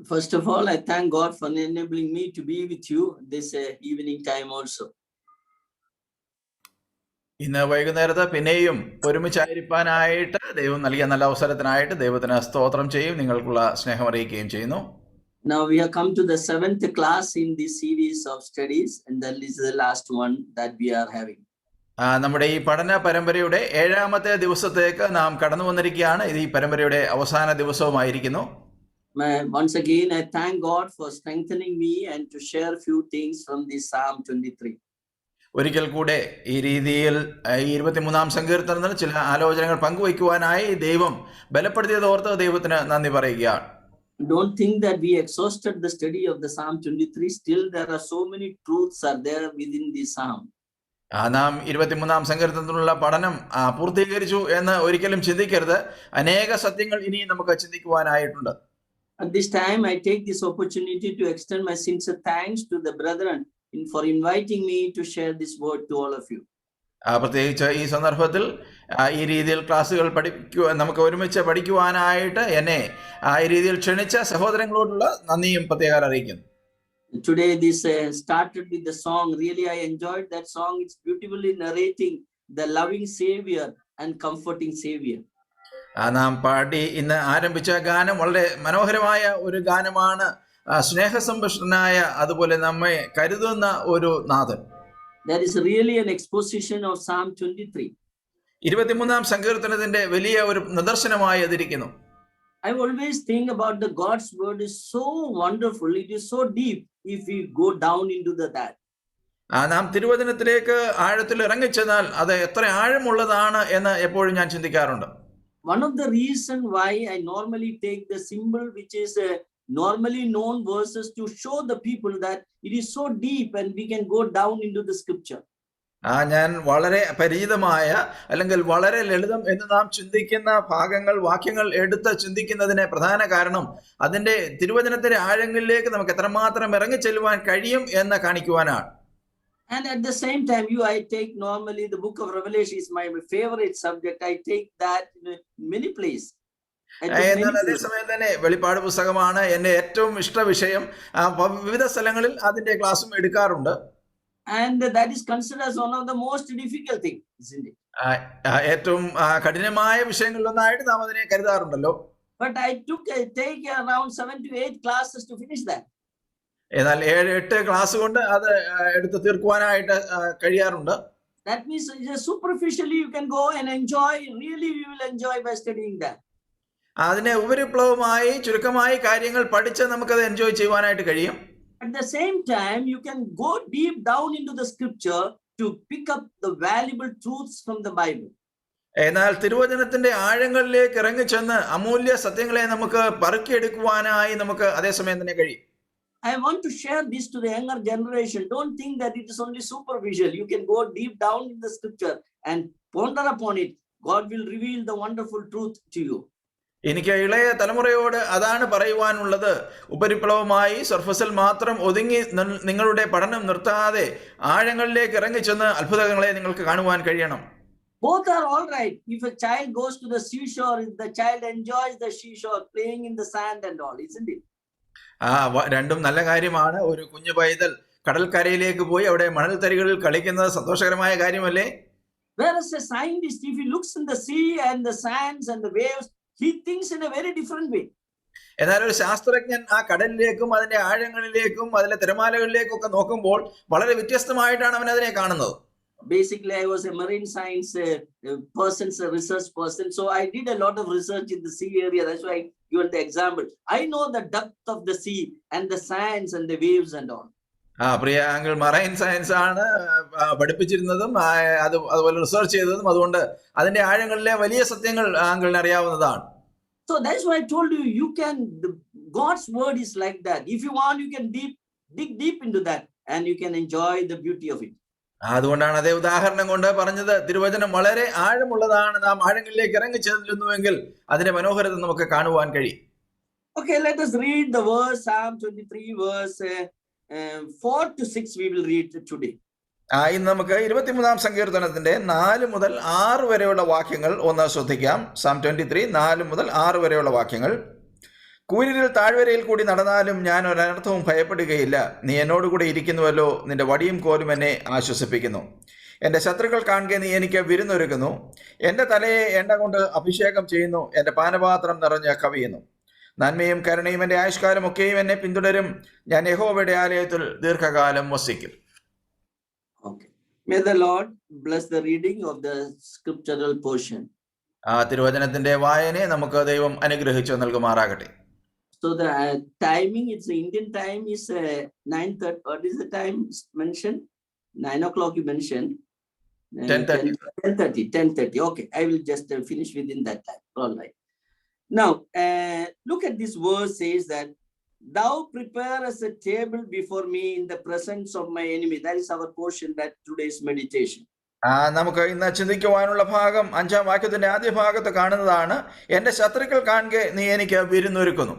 First of all, I thank God for enabling me to be with you this evening time also. ഇന്ന് വൈകുന്നേരത്ത് പിന്നെയും ഒരുമിച്ചായിരിക്കാനായിട്ട് ദൈവം നൽകിയ നല്ല അവസരത്തിനായിട്ട് ദൈവത്തിന് സ്തോത്രം ചെയ്യും, നിങ്ങൾക്കുള്ള സ്നേഹം അറിയിക്കുകയും ചെയ്യുന്നു. Now we have come to the 7th class in this series of studies, and that is the last one that we are having. നമ്മുടെ ഈ പഠന പരമ്പരയുടെ 7ാമത്തെ ദിവസത്തേക്ക് നാം കടന്നു വന്നിരിക്കുകയാണ്. ഇത് ഈ പരമ്പരയുടെ അവസാന ദിവസവുമായിരിക്കുന്നു. Once again, I thank God for strengthening me and to share few things from this Psalm 23. ഒരിക്കൽ കൂടെ ഈ രീതിയിൽ ഈ 23-ാം സങ്കീർത്തനത്തിൽ ചില ആലോചനകൾ പങ്കുവയ്ക്കുവാനായി ദൈവം ബലപ്പെടുത്തിയത് ഓർത്ത് ദൈവത്തിന് നന്ദി പറയുകയാണ്. Don't think that we exhausted the study of the Psalm 23. Still there are so many truths are there within this psalm. നാം 23-ാം സങ്കീർത്തനത്തിലുള്ള പഠനം പൂർത്തീകരിച്ചു എന്ന് ഒരിക്കലും ചിന്തിക്കരുത്. അനേക സത്യങ്ങൾ ഇനി നമുക്ക് ചിന്തിക്കുവാനായിട്ടുണ്ട്. At this time, I take this opportunity to extend my sincere thanks to the brethren for inviting me to share this word to all of you. പ്രത്യേകിച്ച് ഈ സന്ദർഭത്തിൽ ഈ രീതിയിൽ ക്ലാസ്സുകൾ നമുക്ക് ഒരുമിച്ച് പഠിക്കുവാനായിട്ട് എന്നെ ഈ രീതിയിൽ ക്ഷണിച്ച സഹോദരങ്ങളോടുള്ള നന്ദിയും പ്രത്യേകം അറിയിക്കുന്നു. Today this started with the song. Really I enjoyed that song. It's beautifully narrating the loving Savior and comforting Savior. നാം പാടി ഇന്ന് ആരംഭിച്ച ഗാനം വളരെ മനോഹരമായ ഒരു ഗാനമാണ്. സ്നേഹസമ്പുഷ്ടനായ അതുപോലെ നമ്മെ കരുതുന്ന ഒരു നാഥൻ. That is really an exposition of Psalm 23. 23-ാം സങ്കീർത്തനത്തിന്റെ വലിയ ഒരു നിദർശനമായി അതിരിക്കുന്നു. I always think about the God's word is so wonderful. It is so deep if we go down into that. നാം തിരുവചനത്തിലേക്ക് ആഴത്തിൽ ഇറങ്ങിച്ചെന്നാൽ അത് എത്ര ആഴമുള്ളതാണ് എന്ന് എപ്പോഴും ഞാൻ ചിന്തിക്കാറുണ്ട്. One of the reason why I normally take the symbol which is normally known verses to show the people that it is so deep and we can go down into the scripture. ഞാൻ വളരെ പരിചിതമായ അല്ലെങ്കിൽ വളരെ ലളിതം എന്ന് നാം ചിന്തിക്കുന്ന ഭാഗങ്ങൾ വാക്യങ്ങൾ എടുത്ത് ചിന്തിക്കുന്നതിന് പ്രധാന കാരണം അതിന്റെ തിരുവചനത്തിന്റെ ആഴങ്ങളിലേക്ക് നമുക്ക് എത്രമാത്രം ഇറങ്ങിച്ചെല്ലുവാൻ കഴിയും എന്ന് കാണിക്കുവാനാണ്. And at the same time, I take normally the book of Revelation is my favorite subject. I take that in many places. അതേസമയം തന്നെ വെളിപ്പാട് പുസ്തകമാണ് എന്റെ ഏറ്റവും ഇഷ്ട വിഷയം. വിവിധ സ്ഥലങ്ങളിൽ അതിന്റെ ക്ലാസ്സും എടുക്കാറുണ്ട്. And that is considered as one of the most difficult things, isn't it? ഏറ്റവും കഠിനമായ വിഷയങ്ങളിലൊന്നായിട്ട് നാം അതിനെ കരുതാറുണ്ടല്ലോ. But I take around 7 to 8 classes to finish that. എന്നാൽ 7-8 ക്ലാസ് കൊണ്ട് അത് എടുത്ത് തീർക്കുവാനായിട്ട് കഴിയാറുണ്ട്. That means just superficially you can go and enjoy. Really you will enjoy by studying that. അതിനെ ഉപരിപ്ലവമായി ചുരുക്കമായി കാര്യങ്ങൾ പഠിച്ച് നമുക്കത് എൻജോയ് ചെയ്യുവാനായിട്ട് കഴിയും. At the same time, you can go deep down into the scripture to pick up the valuable truths from the Bible. എന്നാൽ തിരുവചനത്തിന്റെ ആഴങ്ങളിലേക്ക് ഇറങ്ങിച്ചെന്ന് അമൂല്യ സത്യങ്ങളെ നമുക്ക് പറക്കിയെടുക്കുവാനായി നമുക്ക് അതേസമയം തന്നെ കഴിയും. I want to share this to the younger generation. Don't think that it is only superficial. You can go deep down in the scripture and ponder upon it. God will reveal the wonderful truth to you. എനിക്ക് ഇളയ തലമുറയോട് അതാണ് പറയുവാനുള്ളത്. ഉപരിപ്ലവമായി സർഫസിൽ മാത്രം ഒതുങ്ങി നിങ്ങളുടെ പഠനം നിർത്താതെ ആഴങ്ങളിലേക്ക് ഇറങ്ങിച്ചെന്ന് അത്ഭുതങ്ങളെ നിങ്ങൾക്ക് കാണുവാൻ കഴിയണം. Both are all right. If a child goes to the seashore, the child enjoys the seashore, playing in the sand and all, isn't it? രണ്ടും നല്ല കാര്യമാണ്. ഒരു കുഞ്ഞു പൈതൽ കടൽക്കരയിലേക്ക് പോയി അവിടെ മണൽത്തരികളിൽ കളിക്കുന്നത് സന്തോഷകരമായ കാര്യമല്ലേ? Whereas a scientist, if he looks in the sea and the sands and the waves, he thinks in a very different way. എന്നാൽ ഒരു ശാസ്ത്രജ്ഞൻ ആ കടലിലേക്കും അതിന്റെ ആഴങ്ങളിലേക്കും അതിലെ തിരമാലകളിലേക്കും ഒക്കെ നോക്കുമ്പോൾ വളരെ വ്യത്യസ്തമായിട്ടാണ് അവൻ അതിനെ കാണുന്നത്. Basically, I was a marine science person, a research person. So I did a lot of research in the sea area. That's why I given the example. I know the depth of the sea and the sands and the waves and all. Priya uncle marine science ആണ് പഠിപ്പിച്ചിരുന്നതും അതുപോലെ research ചെയ്തതും, അതുകൊണ്ട് അതിന്റെ ആഴങ്ങളിലെ വലിയ സത്യങ്ങൾ അങ്കിളിന് അറിയാവുന്നതാണ്. So that's why I told you God's word is like that. If you want, you can dig deep into that and you can enjoy the beauty of it. അതുകൊണ്ടാണ് അതേ ഉദാഹരണം കൊണ്ട് പറഞ്ഞത്, തിരുവചനം വളരെ ആഴമുള്ളതാണ്. നാം ആഴങ്ങളിലേക്ക് ഇറങ്ങി ചെല്ലുന്നുവെങ്കിൽ അതിന്റെ മനോഹരത നമുക്ക് കാണുവാൻ കഴിയും. Okay, let us read the verse, Psalm 23 verse 4 to 6 we will read today. ഇന്ന് നമുക്ക് 23-ാം സങ്കീർത്തനത്തിന്റെ 4 മുതൽ 6 വരെയുള്ള വാക്യങ്ങൾ ഒന്ന് ശ്രദ്ധിക്കാം. Psalm 23 4 മുതൽ 6 വരെയുള്ള വാക്യങ്ങൾ. കൂരിരുൾ താഴ്വരയിൽ കൂടി നടന്നാലും ഞാൻ ഒരനർത്ഥവും ഭയപ്പെടുകയില്ല. നീ എന്നോടുകൂടെ ഇരിക്കുന്നുവല്ലോ, നിന്റെ വടിയും കോലും എന്നെ ആശ്വസിപ്പിക്കുന്നു. എൻ്റെ ശത്രുക്കൾ കാണുക നീ എനിക്ക് വിരുന്നൊരുക്കുന്നു. എൻ്റെ തലയെ എണ്ണ കൊണ്ട് അഭിഷേകം ചെയ്യുന്നു. എൻ്റെ പാനപാത്രം നിറഞ്ഞ് കവിയുന്നു. നന്മയും കരുണയും എൻ്റെ ആയുഷ്കാലം ഒക്കെയും എന്നെ പിന്തുടരും. ഞാൻ യഹോവയുടെ ആലയത്തിൽ ദീർഘകാലം വസിക്കും. Okay. May the Lord bless the reading of the scriptural portion. ആ തിരുവചനത്തിന്റെ വായനയെ നമുക്ക് ദൈവം അനുഗ്രഹിച്ചു നൽകുമാറാകട്ടെ. So the timing, it's the Indian time is 9:30. What is the time mentioned? 9 o'clock you mentioned. 10:30. 10:30. Okay, I will just finish within that time. All right. Now, look at this verse says that, thou prepare as a table before me in the presence of my enemy. That is our portion, that today's meditation. നമുക്ക് ഇന്ന് ചിന്തിക്കുവാനുള്ള ഭാഗം 5-ാം വാക്യത്തിന്റെ ആദ്യ ഭാഗത്ത് കാണുന്നതാണ്. എൻ്റെ ശത്രുക്കൾ കാണുക നീ എനിക്ക് വിരുന്നൊരുക്കുന്നു.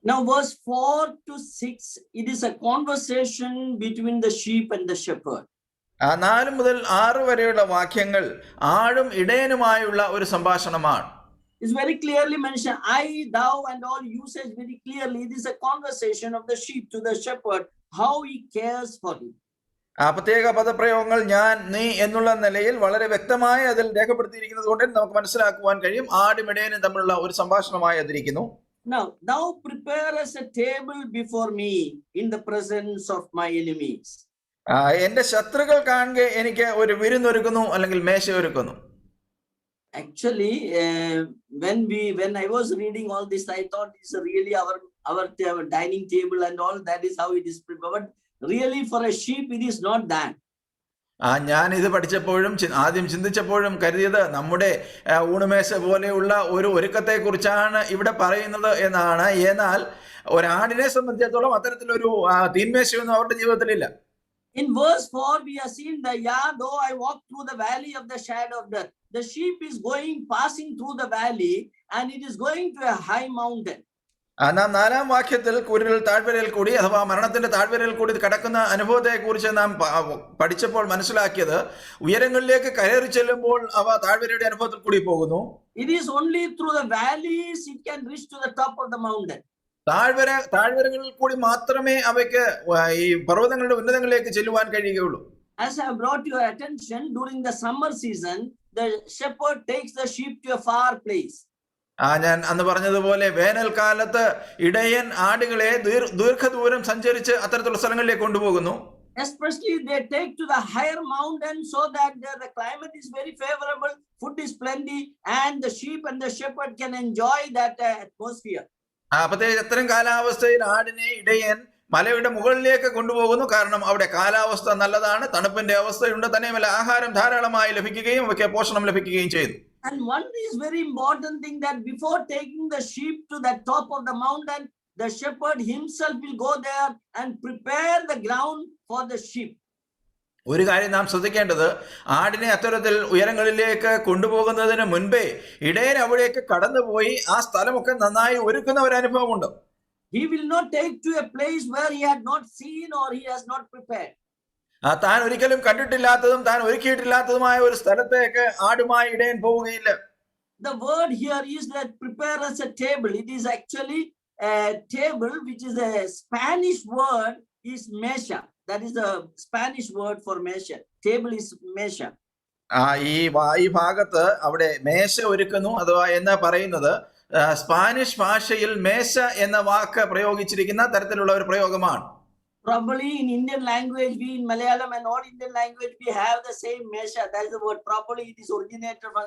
Now, verse 4 to 6, it is a conversation between the sheep and the shepherd. 4 മുതൽ 6 വരെയുള്ള വാക്യങ്ങൾ ആടും ഇടയനുമായുള്ള ഒരു സംഭാഷണമാണ്. It's very clearly mentioned, I, thou, and all usage very clearly. It is a conversation of the sheep to the shepherd, how he cares for him. പ്രത്യേക പദപ്രയോഗങ്ങൾ ഞാൻ, നീ എന്നുള്ള നിലയിൽ വളരെ വ്യക്തമായി അതിൽ രേഖപ്പെടുത്തിയിരിക്കുന്നത് കൊണ്ട് നമുക്ക് മനസ്സിലാക്കുവാൻ കഴിയും. ആടും ഇടയനും തമ്മിലുള്ള ഒരു സംഭാഷണമായി അതിരിക്കുന്നു. Now, thou prepare as a table before me in the presence of my enemies. എൻ്റെ ശത്രുക്കൾ കാണുക എനിക്ക് ഒരു വിരുന്നൊരുക്കുന്നു, അല്ലെങ്കിൽ മേശ ഒരുക്കുന്നു. Actually, when I was reading all this, I thought it's really our dining table and all. That is how it is prepared. But really, for a sheep, it is not that. ഞാൻ ഇത് പഠിച്ചപ്പോഴും ആദ്യം ചിന്തിച്ചപ്പോഴും കരുതിയത് നമ്മുടെ ഊണുമേശ പോലെയുള്ള ഒരു ഒരുക്കത്തെ കുറിച്ചാണ് ഇവിടെ പറയുന്നത് എന്നാണ്. എന്നാൽ ഒരാടിനെ സംബന്ധിച്ചിടത്തോളം അത്തരത്തിലൊരു തീന്മേശയൊന്നും അവരുടെ ജീവിതത്തിലില്ല. In verse 4, we are seeing the though I walk through the valley of the shadow of death. The sheep is passing through the valley, and it is going to a high mountain. നാം 4-ാം വാക്യത്തിൽ കൂരിരുൾ താഴ്വരയിൽ കൂടി അഥവാ മരണത്തിന്റെ താഴ്വരയിൽ കൂടി കടക്കുന്ന അനുഭവത്തെ കുറിച്ച് നാം പഠിച്ചപ്പോൾ മനസ്സിലാക്കിയത്, ഉയരങ്ങളിലേക്ക് കയറി ചെല്ലുമ്പോൾ അവ താഴ്വരയുടെ അനുഭവത്തിൽ കൂടി പോകുന്നു. It is only through the valleys it can reach to the top of the mountain. താഴ്വരകളിൽ കൂടി മാത്രമേ അവയ്ക്ക് ഈ പർവ്വതങ്ങളുടെ ഉന്നതങ്ങളിലേക്ക് ചെല്ലുവാൻ കഴിയുകയുള്ളൂ. As I have brought your attention, during the summer season, the shepherd takes the sheep to a far place. ഞാൻ അന്ന് പറഞ്ഞതുപോലെ വേനൽക്കാലത്ത് ഇടയൻ ആടുകളെ ദീർഘദൂരം സഞ്ചരിച്ച് അത്തരത്തിലുള്ള സ്ഥലങ്ങളിലേക്ക് കൊണ്ടുപോകുന്നു. Especially they take to the higher mountain so that the climate is very favorable, food is plenty, and the sheep and the shepherd can enjoy that atmosphere. പ്രത്യേകിച്ച് അത്തരം കാലാവസ്ഥയിൽ ആടിനെ ഇടയൻ മലയുടെ മുകളിലേക്ക് കൊണ്ടുപോകുന്നു. കാരണം അവിടെ കാലാവസ്ഥ നല്ലതാണ്, തണുപ്പിന്റെ അവസ്ഥയുണ്ട്, തന്നെയുമല്ല ആഹാരം ധാരാളമായി ലഭിക്കുകയും അവയ്ക്ക് പോഷണം ലഭിക്കുകയും ചെയ്യുന്നു. And one is very important thing, that before taking the sheep to the top of the mountain, the shepherd himself will go there and prepare the ground for the sheep. ഒരു കാര്യം നാം ശ്രദ്ധിക്കേണ്ടത്, ആടിനെ അത്തരത്തിൽ ഉയരങ്ങളിലേക്ക് കൊണ്ടുപോകുന്നതിന് മുൻപേ ഇടയൻ അവിടേക്ക് കടന്നുപോയി ആ സ്ഥലമൊക്കെ നന്നായി ഒരുക്കുന്ന ഒരു അനുഭവമുണ്ട്. He will not take to a place where he had not seen or he has not prepared. താൻ ഒരിക്കലും കണ്ടിട്ടില്ലാത്തതും താൻ ഒരുക്കിയിട്ടില്ലാത്തതുമായ ഒരു സ്ഥലത്തേക്ക് ആടുമായി ഇടയൻ പോവുകയില്ല. The word here is that prepare as a table. It is actually a table, which is a Spanish word, is mesa. That is the Spanish word for mesa. Table is mesa. ഈ ഭാഗത്ത് അവിടെ മേശ ഒരുക്കുന്നു അഥവാ എന്നാ പറയുന്നത് Spanish ഭാഷയിൽ മേശ എന്ന വാക്ക് പ്രയോഗിച്ചിരിക്കുന്ന തരത്തിലുള്ള ഒരു പ്രയോഗമാണ്. Probably in Indian language, we in Malayalam and all Indian language, we have the same mesa. That is the word. Probably it is originated from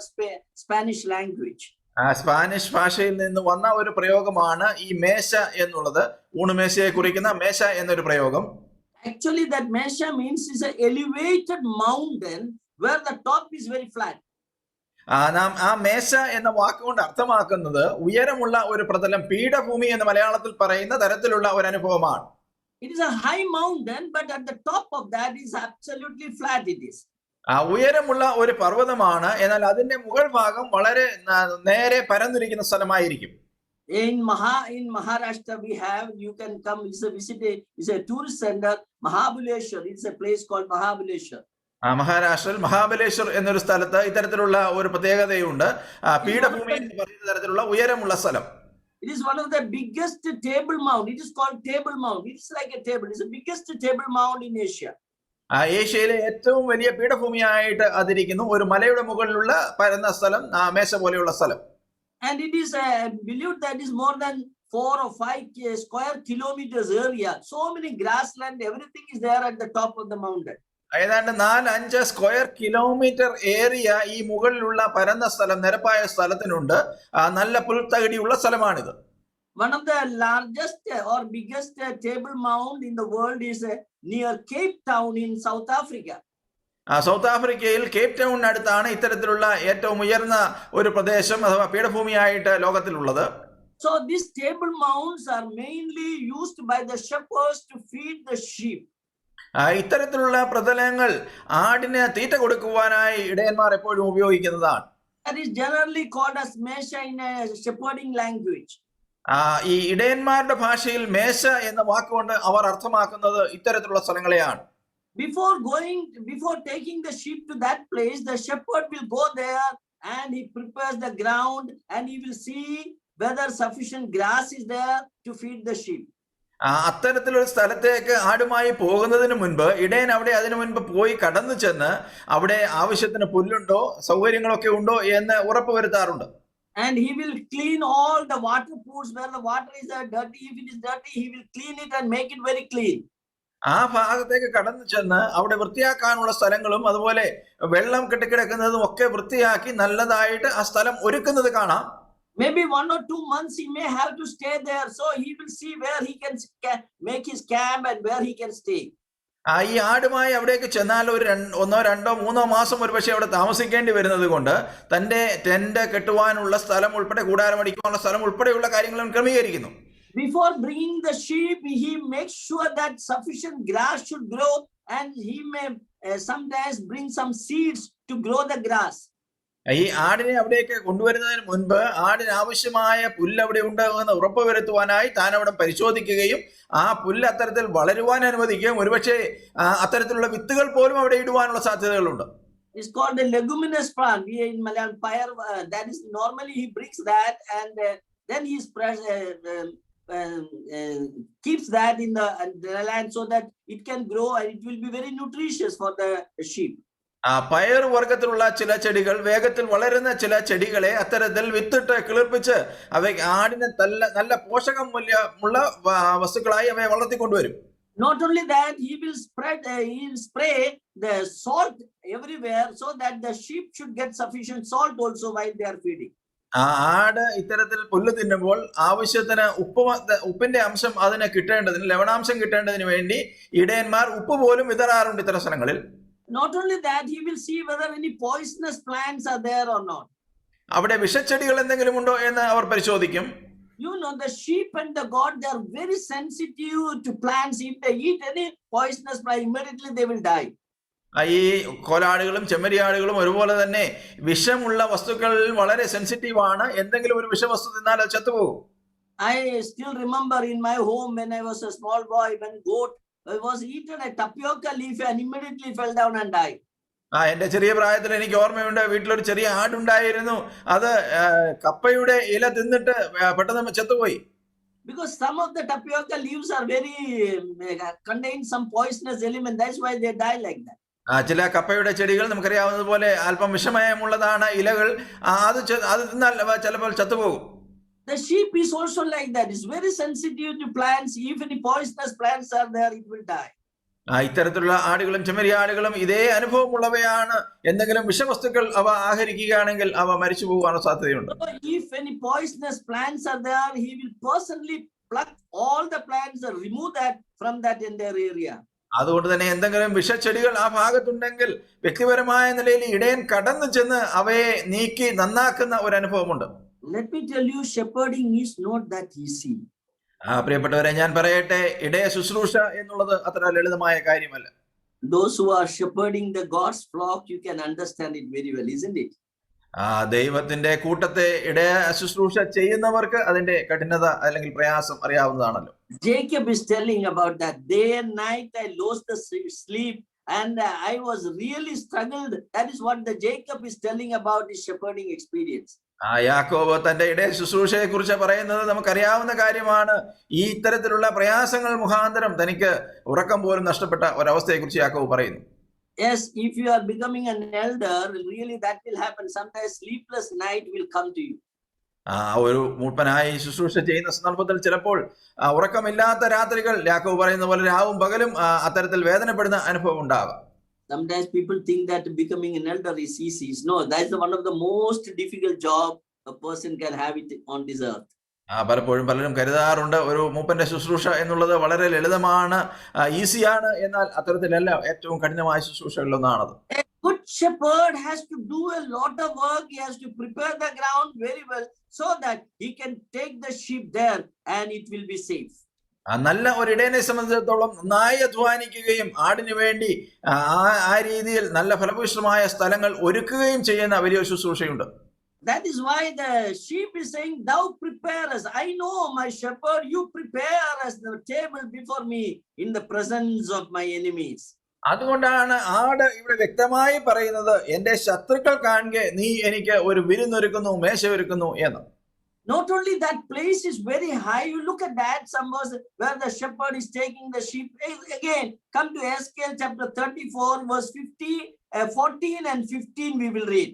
Spanish language. Spanish ഭാഷയിൽ നിന്ന് വന്ന ഒരു പ്രയോഗമാണ് ഈ മേശ എന്നുള്ളത്. ഊണുമേശയെ കുറിക്കുന്ന മേശ എന്നൊരു പ്രയോഗം. Actually, that mesa means is an elevated mountain where the top is very flat. നാം ആ മേശ എന്ന വാക്കുകൊണ്ട് അർത്ഥമാക്കുന്നത് ഉയരമുള്ള ഒരു പ്രതലം, പീഠഭൂമി എന്ന് മലയാളത്തിൽ പറയുന്ന തരത്തിലുള്ള ഒരു അനുഭവമാണ്. It is a high mountain, but at the top of that is absolutely flat. It is. ഉയരമുള്ള ഒരു പർവ്വതമാണ്, എന്നാൽ അതിന്റെ മുകൾ ഭാഗം വളരെ നേരെ പരന്നിരിക്കുന്ന സ്ഥലമായിരിക്കും. In Maharashtra, we have, you can come, it's a tourist center, Mahabaleshwar. It's a place called Mahabaleshwar. മഹാരാഷ്ട്രയിൽ മഹാബലേശ്വർ എന്നൊരു സ്ഥലത്ത് ഇത്തരത്തിലുള്ള ഒരു പ്രത്യേകതയുണ്ട്. പീഠഭൂമി എന്ന് പറയുന്ന തരത്തിലുള്ള ഉയരമുള്ള സ്ഥലം. It is one of the biggest table mount. It is called Table Mount. It is like a table. It's the biggest table mount in Asia. ഏഷ്യയിലെ ഏറ്റവും വലിയ പീഠഭൂമിയായിട്ട് അതിരിക്കുന്നു. ഒരു മലയുടെ മുകളിലുള്ള പരന്ന സ്ഥലം, മേശ പോലെയുള്ള സ്ഥലം. And it is believed that is more than 4 or 5 square kilometers area. So many grassland, everything is there at the top of the mountain. ഏതാണ്ട് 4-5 സ്ക്വയർ കിലോമീറ്റർ ഏരിയ ഈ മുകളിലുള്ള പരന്ന സ്ഥലം, നിരപ്പായ സ്ഥലത്തിനുണ്ട്. നല്ല പുൽത്തകിടിയുള്ള സ്ഥലമാണിത്. One of the largest or biggest table mount in the world is near Cape Town in South Africa. South ആഫ്രിക്കയിൽ Cape ടൗണിനടുത്താണ് ഇത്തരത്തിലുള്ള ഏറ്റവും ഉയർന്ന ഒരു പ്രദേശം അഥവാ പീഠഭൂമിയായിട്ട് ലോകത്തിലുള്ളത്. So these table mounts are mainly used by the shepherds to feed the sheep. ഇത്തരത്തിലുള്ള പ്രതലങ്ങൾ ആടിന് തീറ്റ കൊടുക്കുവാനായി ഇടയന്മാർ എപ്പോഴും ഉപയോഗിക്കുന്നതാണ്. That is generally called as mesha in a shepherding language. ഈ ഇടയന്മാരുടെ ഭാഷയിൽ മേശ എന്ന വാക്കുകൊണ്ട് അവർ അർത്ഥമാക്കുന്നത് ഇത്തരത്തിലുള്ള സ്ഥലങ്ങളെയാണ്. Before taking the sheep to that place, the shepherd will go there and he prepares the ground and he will see whether sufficient grass is there to feed the sheep. അത്തരത്തിലൊരു സ്ഥലത്തേക്ക് ആടുമായി പോകുന്നതിന് മുൻപ് ഇടയൻ അവിടെ അതിനു മുൻപ് പോയി കടന്നു ചെന്ന് അവിടെ ആവശ്യത്തിന് പുല്ലുണ്ടോ സൗകര്യങ്ങളൊക്കെ ഉണ്ടോ എന്ന് ഉറപ്പുവരുത്താറുണ്ട്. And he will clean all the water pools where the water is dirty. If it is dirty, he will clean it and make it very clean. ആ ഭാഗത്തേക്ക് കടന്നു ചെന്ന് അവിടെ വൃത്തിയാക്കാനുള്ള സ്ഥലങ്ങളും അതുപോലെ വെള്ളം കെട്ടിക്കിടക്കുന്നതും ഒക്കെ വൃത്തിയാക്കി നല്ലതായിട്ട് ആ സ്ഥലം ഒരുക്കുന്നത് കാണാം. Maybe 1 or 2 months he may have to stay there, so he will see where he can make his camp and where he can stay. ഈ ആടുമായി അവിടേക്ക് ചെന്നാൽ ഒരു 1, 2, 3 മാസം ഒരു പക്ഷേ അവിടെ താമസിക്കേണ്ടി വരുന്നത് കൊണ്ട് തന്റെ ടെന്റ് കെട്ടുവാനുള്ള സ്ഥലം ഉൾപ്പെടെ കൂടാരം അടിക്കുവാനുള്ള സ്ഥലം ഉൾപ്പെടെയുള്ള കാര്യങ്ങളും ക്രമീകരിക്കുന്നു. Before bringing the sheep, he makes sure that sufficient grass should grow, and he may sometimes bring some seeds to grow the grass. ഈ ആടിനെ അവിടേക്ക് കൊണ്ടുവരുന്നതിന് മുൻപ് ആടിന് ആവശ്യമായ പുല്ല് അവിടെ ഉണ്ട് എന്ന് ഉറപ്പുവരുത്തുവാനായി താൻ അവിടെ പരിശോധിക്കുകയും ആ പുല്ല് അത്തരത്തിൽ വളരുവാൻ അനുവദിക്കുകയും ഒരുപക്ഷെ അത്തരത്തിലുള്ള വിത്തുകൾ പോലും അവിടെ ഇടുവാനുള്ള സാധ്യതകളുണ്ട്. It's called a leguminous plant. We in Malayalam payar, that is normally he brings that and then he keeps that in the land so that it can grow and it will be very nutritious for the sheep. പയർ വർഗത്തിലുള്ള ചില ചെടികൾ, വേഗത്തിൽ വളരുന്ന ചില ചെടികളെ അത്തരത്തിൽ വിത്തിട്ട് കിളിർപ്പിച്ച് അവ ആടിന് നല്ല പോഷകം മൂല്യമുള്ള വസ്തുക്കളായി അവയെ വളർത്തിക്കൊണ്ടുവരും. Not only that, he will spray the salt everywhere so that the sheep should get sufficient salt also while they are feeding. ആട് ഇത്തരത്തിൽ പുല്ല് തിന്നുമ്പോൾ ആവശ്യത്തിന് ഉപ്പിന്റെ അംശം അതിന് കിട്ടേണ്ടതിന്, ലവണാംശം കിട്ടേണ്ടതിന് വേണ്ടി ഇടയന്മാർ ഉപ്പ് പോലും വിതറാറുണ്ട് ഇത്തരം സ്ഥലങ്ങളിൽ. Not only that, he will see whether any poisonous plants are there or not. അവിടെ വിഷച്ചെടികൾ എന്തെങ്കിലും ഉണ്ടോ എന്ന് അവർ പരിശോധിക്കും. You know, the sheep and the goat, they are very sensitive to plants. If they eat any poisonous plant, immediately they will die. ഈ കോലാടുകളും ചെമ്മരിയാടുകളും ഒരുപോലെ തന്നെ വിഷമുള്ള വസ്തുക്കളിൽ വളരെ സെൻസിറ്റീവ് ആണ്. എന്തെങ്കിലും ഒരു വിഷവസ്തു തിന്നാൽ അത് ചത്തുപോകും. I still remember in my home when I was a small boy, when goat was eaten a tapioca leaf and immediately fell down and died. എന്റെ ചെറിയ പ്രായത്തിൽ എനിക്ക് ഓർമ്മയുണ്ട്, വീട്ടിലൊരു ചെറിയ ആടുണ്ടായിരുന്നു. അത് കപ്പയുടെ ഇല തിന്നിട്ട് പെട്ടെന്ന് ചത്തുപോയി. Because some of the tapioca leaves are very contain some poisonous element. That's why they die like that. ചില കപ്പയുടെ ചെടികൾ നമുക്കറിയാവുന്നതുപോലെ അല്പം വിഷമയമുള്ളതാണ് ഇലകൾ. അത് തിന്നാൽ ചിലപ്പോൾ ചത്തുപോകും. The sheep is also like that. It's very sensitive to plants. If any poisonous plants are there, it will die. ഇത്തരത്തിലുള്ള ആടുകളും ചെമ്മരിയാടുകളും ഇതേ അനുഭവമുള്ളവയാണ്. എന്തെങ്കിലും വിഷവസ്തുക്കൾ അവ ആഹരിക്കുകയാണെങ്കിൽ അവ മരിച്ചു പോകാനുള്ള സാധ്യതയുണ്ട്. So if any poisonous plants are there, he will personally pluck all the plants and remove that from that entire area. അതുകൊണ്ട് തന്നെ എന്തെങ്കിലും വിഷച്ചെടികൾ ആ ഭാഗത്തുണ്ടെങ്കിൽ വ്യക്തിപരമായ നിലയിൽ ഇടയൻ കടന്നു ചെന്ന് അവയെ നീക്കി നന്നാക്കുന്ന ഒരു അനുഭവമുണ്ട്. Let me tell you, shepherding is not that easy. പ്രിയപ്പെട്ടവരെ, ഞാൻ പറയട്ടെ, ഇടയ ശുശ്രൂഷ എന്നുള്ളത് അത്ര ലളിതമായ കാര്യമല്ല. Those who are shepherding the God's flock, you can understand it very well, isn't it? ദൈവത്തിന്റെ കൂട്ടത്തെ ഇടയ ശുശ്രൂഷ ചെയ്യുന്നവർക്ക് അതിന്റെ കഠിനത അല്ലെങ്കിൽ പ്രയാസം അറിയാവുന്നതാണല്ലോ. Jacob is telling about that. Day and night I lost the sleep and I was really struggled. That is what the Jacob is telling about his shepherding experience. യാക്കോബ് തന്റെ ഇടയ ശുശ്രൂഷയെ കുറിച്ച് പറയുന്നത് നമുക്കറിയാവുന്ന കാര്യമാണ്. ഈ ഇത്തരത്തിലുള്ള പ്രയാസങ്ങൾ മുഖാന്തരം തനിക്ക് ഉറക്കം പോലും നഷ്ടപ്പെട്ട ഒരവസ്ഥയെ കുറിച്ച് യാക്കോബ് പറയുന്നു. Yes, if you are becoming an elder, really that will happen. Sometimes sleepless night will come to you. ഒരു മൂപ്പനായി ശുശ്രൂഷ ചെയ്യുന്ന സന്ദർഭത്തിൽ ചിലപ്പോൾ ഉറക്കമില്ലാത്ത രാത്രികൾ, യാക്കോബ് പറയുന്ന പോലെ രാവും പകലും അത്തരത്തിൽ വേദനപ്പെടുന്ന അനുഭവം ഉണ്ടാകാം. Sometimes people think that becoming an elder is easy. No, that's one of the most difficult job a person can have it on this earth. പലപ്പോഴും പലരും കരുതാറുണ്ട് ഒരു മൂപ്പന്റെ ശുശ്രൂഷ എന്നുള്ളത് വളരെ ലളിതമാണ്, ഈസിയാണ്. എന്നാൽ അത്തരത്തിലല്ല, ഏറ്റവും കഠിനമായ ശുശ്രൂഷകളിലൊന്നാണത്. A good shepherd has to do a lot of work. He has to prepare the ground very well so that he can take the sheep there and it will be safe. നല്ല ഒരു ഇടയനെ സംബന്ധിച്ചിടത്തോളം നന്നായി അധ്വാനിക്കുകയും ആടിനു വേണ്ടി ആ രീതിയിൽ നല്ല ഫലഭൂയിഷ്ഠമായ സ്ഥലങ്ങൾ ഒരുക്കുകയും ചെയ്യുന്ന വലിയ ശുശ്രൂഷയുണ്ട്. That is why the sheep is saying, thou prepare us. I know, my shepherd, you prepare us the table before me in the presence of my enemies. അതുകൊണ്ടാണ് ആട് ഇവിടെ വ്യക്തമായി പറയുന്നത്, എന്റെ ശത്രുക്കൾ കാണുക നീ എനിക്ക് ഒരു വിരുന്നൊരുക്കുന്നു, മേശ ഒരുക്കുന്നു എന്ന്. Not only that place is very high, you look at that, some verse where the shepherd is taking the sheep. Again, come to Ezekiel chapter 34, verse 14 and 15 we will read.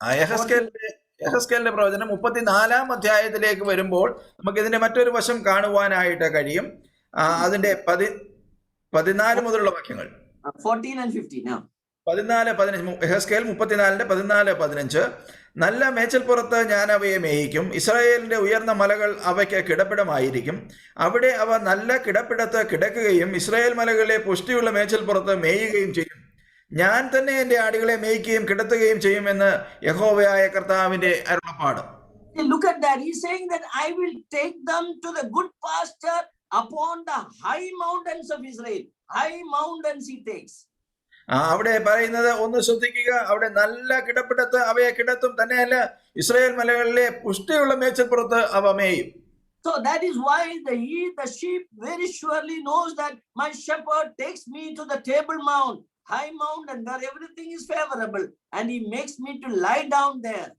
യെഹെസ്കേലിന്റെ പ്രവചനം 34-ാം അധ്യായത്തിലേക്ക് വരുമ്പോൾ നമുക്ക് ഇതിന്റെ മറ്റൊരു വശം കാണുവാനായിട്ട് കഴിയും. അതിന്റെ 14 മുതലുള്ള വാക്യങ്ങൾ. 14 and 15. 14-15. യെഹെസ്കേൽ 34-ന്റെ 14-15. നല്ല മേച്ചൽപ്പുറത്ത് ഞാൻ അവയെ മേയിക്കും, ഇസ്രായേലിന്റെ ഉയർന്ന മലകൾ അവയ്ക്ക് കിടപ്പിടമായിരിക്കും. അവിടെ അവ നല്ല കിടപ്പിടത്ത് കിടക്കുകയും ഇസ്രായേൽ മലകളിലെ പുഷ്ടിയുള്ള മേച്ചൽപ്പുറത്ത് മേയുകയും ചെയ്യും. ഞാൻ തന്നെ എന്റെ ആടുകളെ മേയ്ക്കുകയും കിടത്തുകയും ചെയ്യുമെന്ന് യഹോവയായ കർത്താവിന്റെ അരുളപ്പാട്. Look at that. He's saying that I will take them to the good pasture upon the high mountains of Israel. High mountains he takes. അവിടെ പറയുന്നത് ഒന്ന് ശ്രദ്ധിക്കുക, അവിടെ നല്ല കിടപ്പിടത്ത് അവയെ കിടത്തും, തന്നെയല്ല ഇസ്രായേൽ മലകളിലെ പുഷ്ടിയുള്ള മേച്ചൽപ്പുറത്ത് അവ മേയും. So that is why the sheep very surely knows that my shepherd takes me to the table mount, high mountain where everything is favorable, and he makes me to lie down there.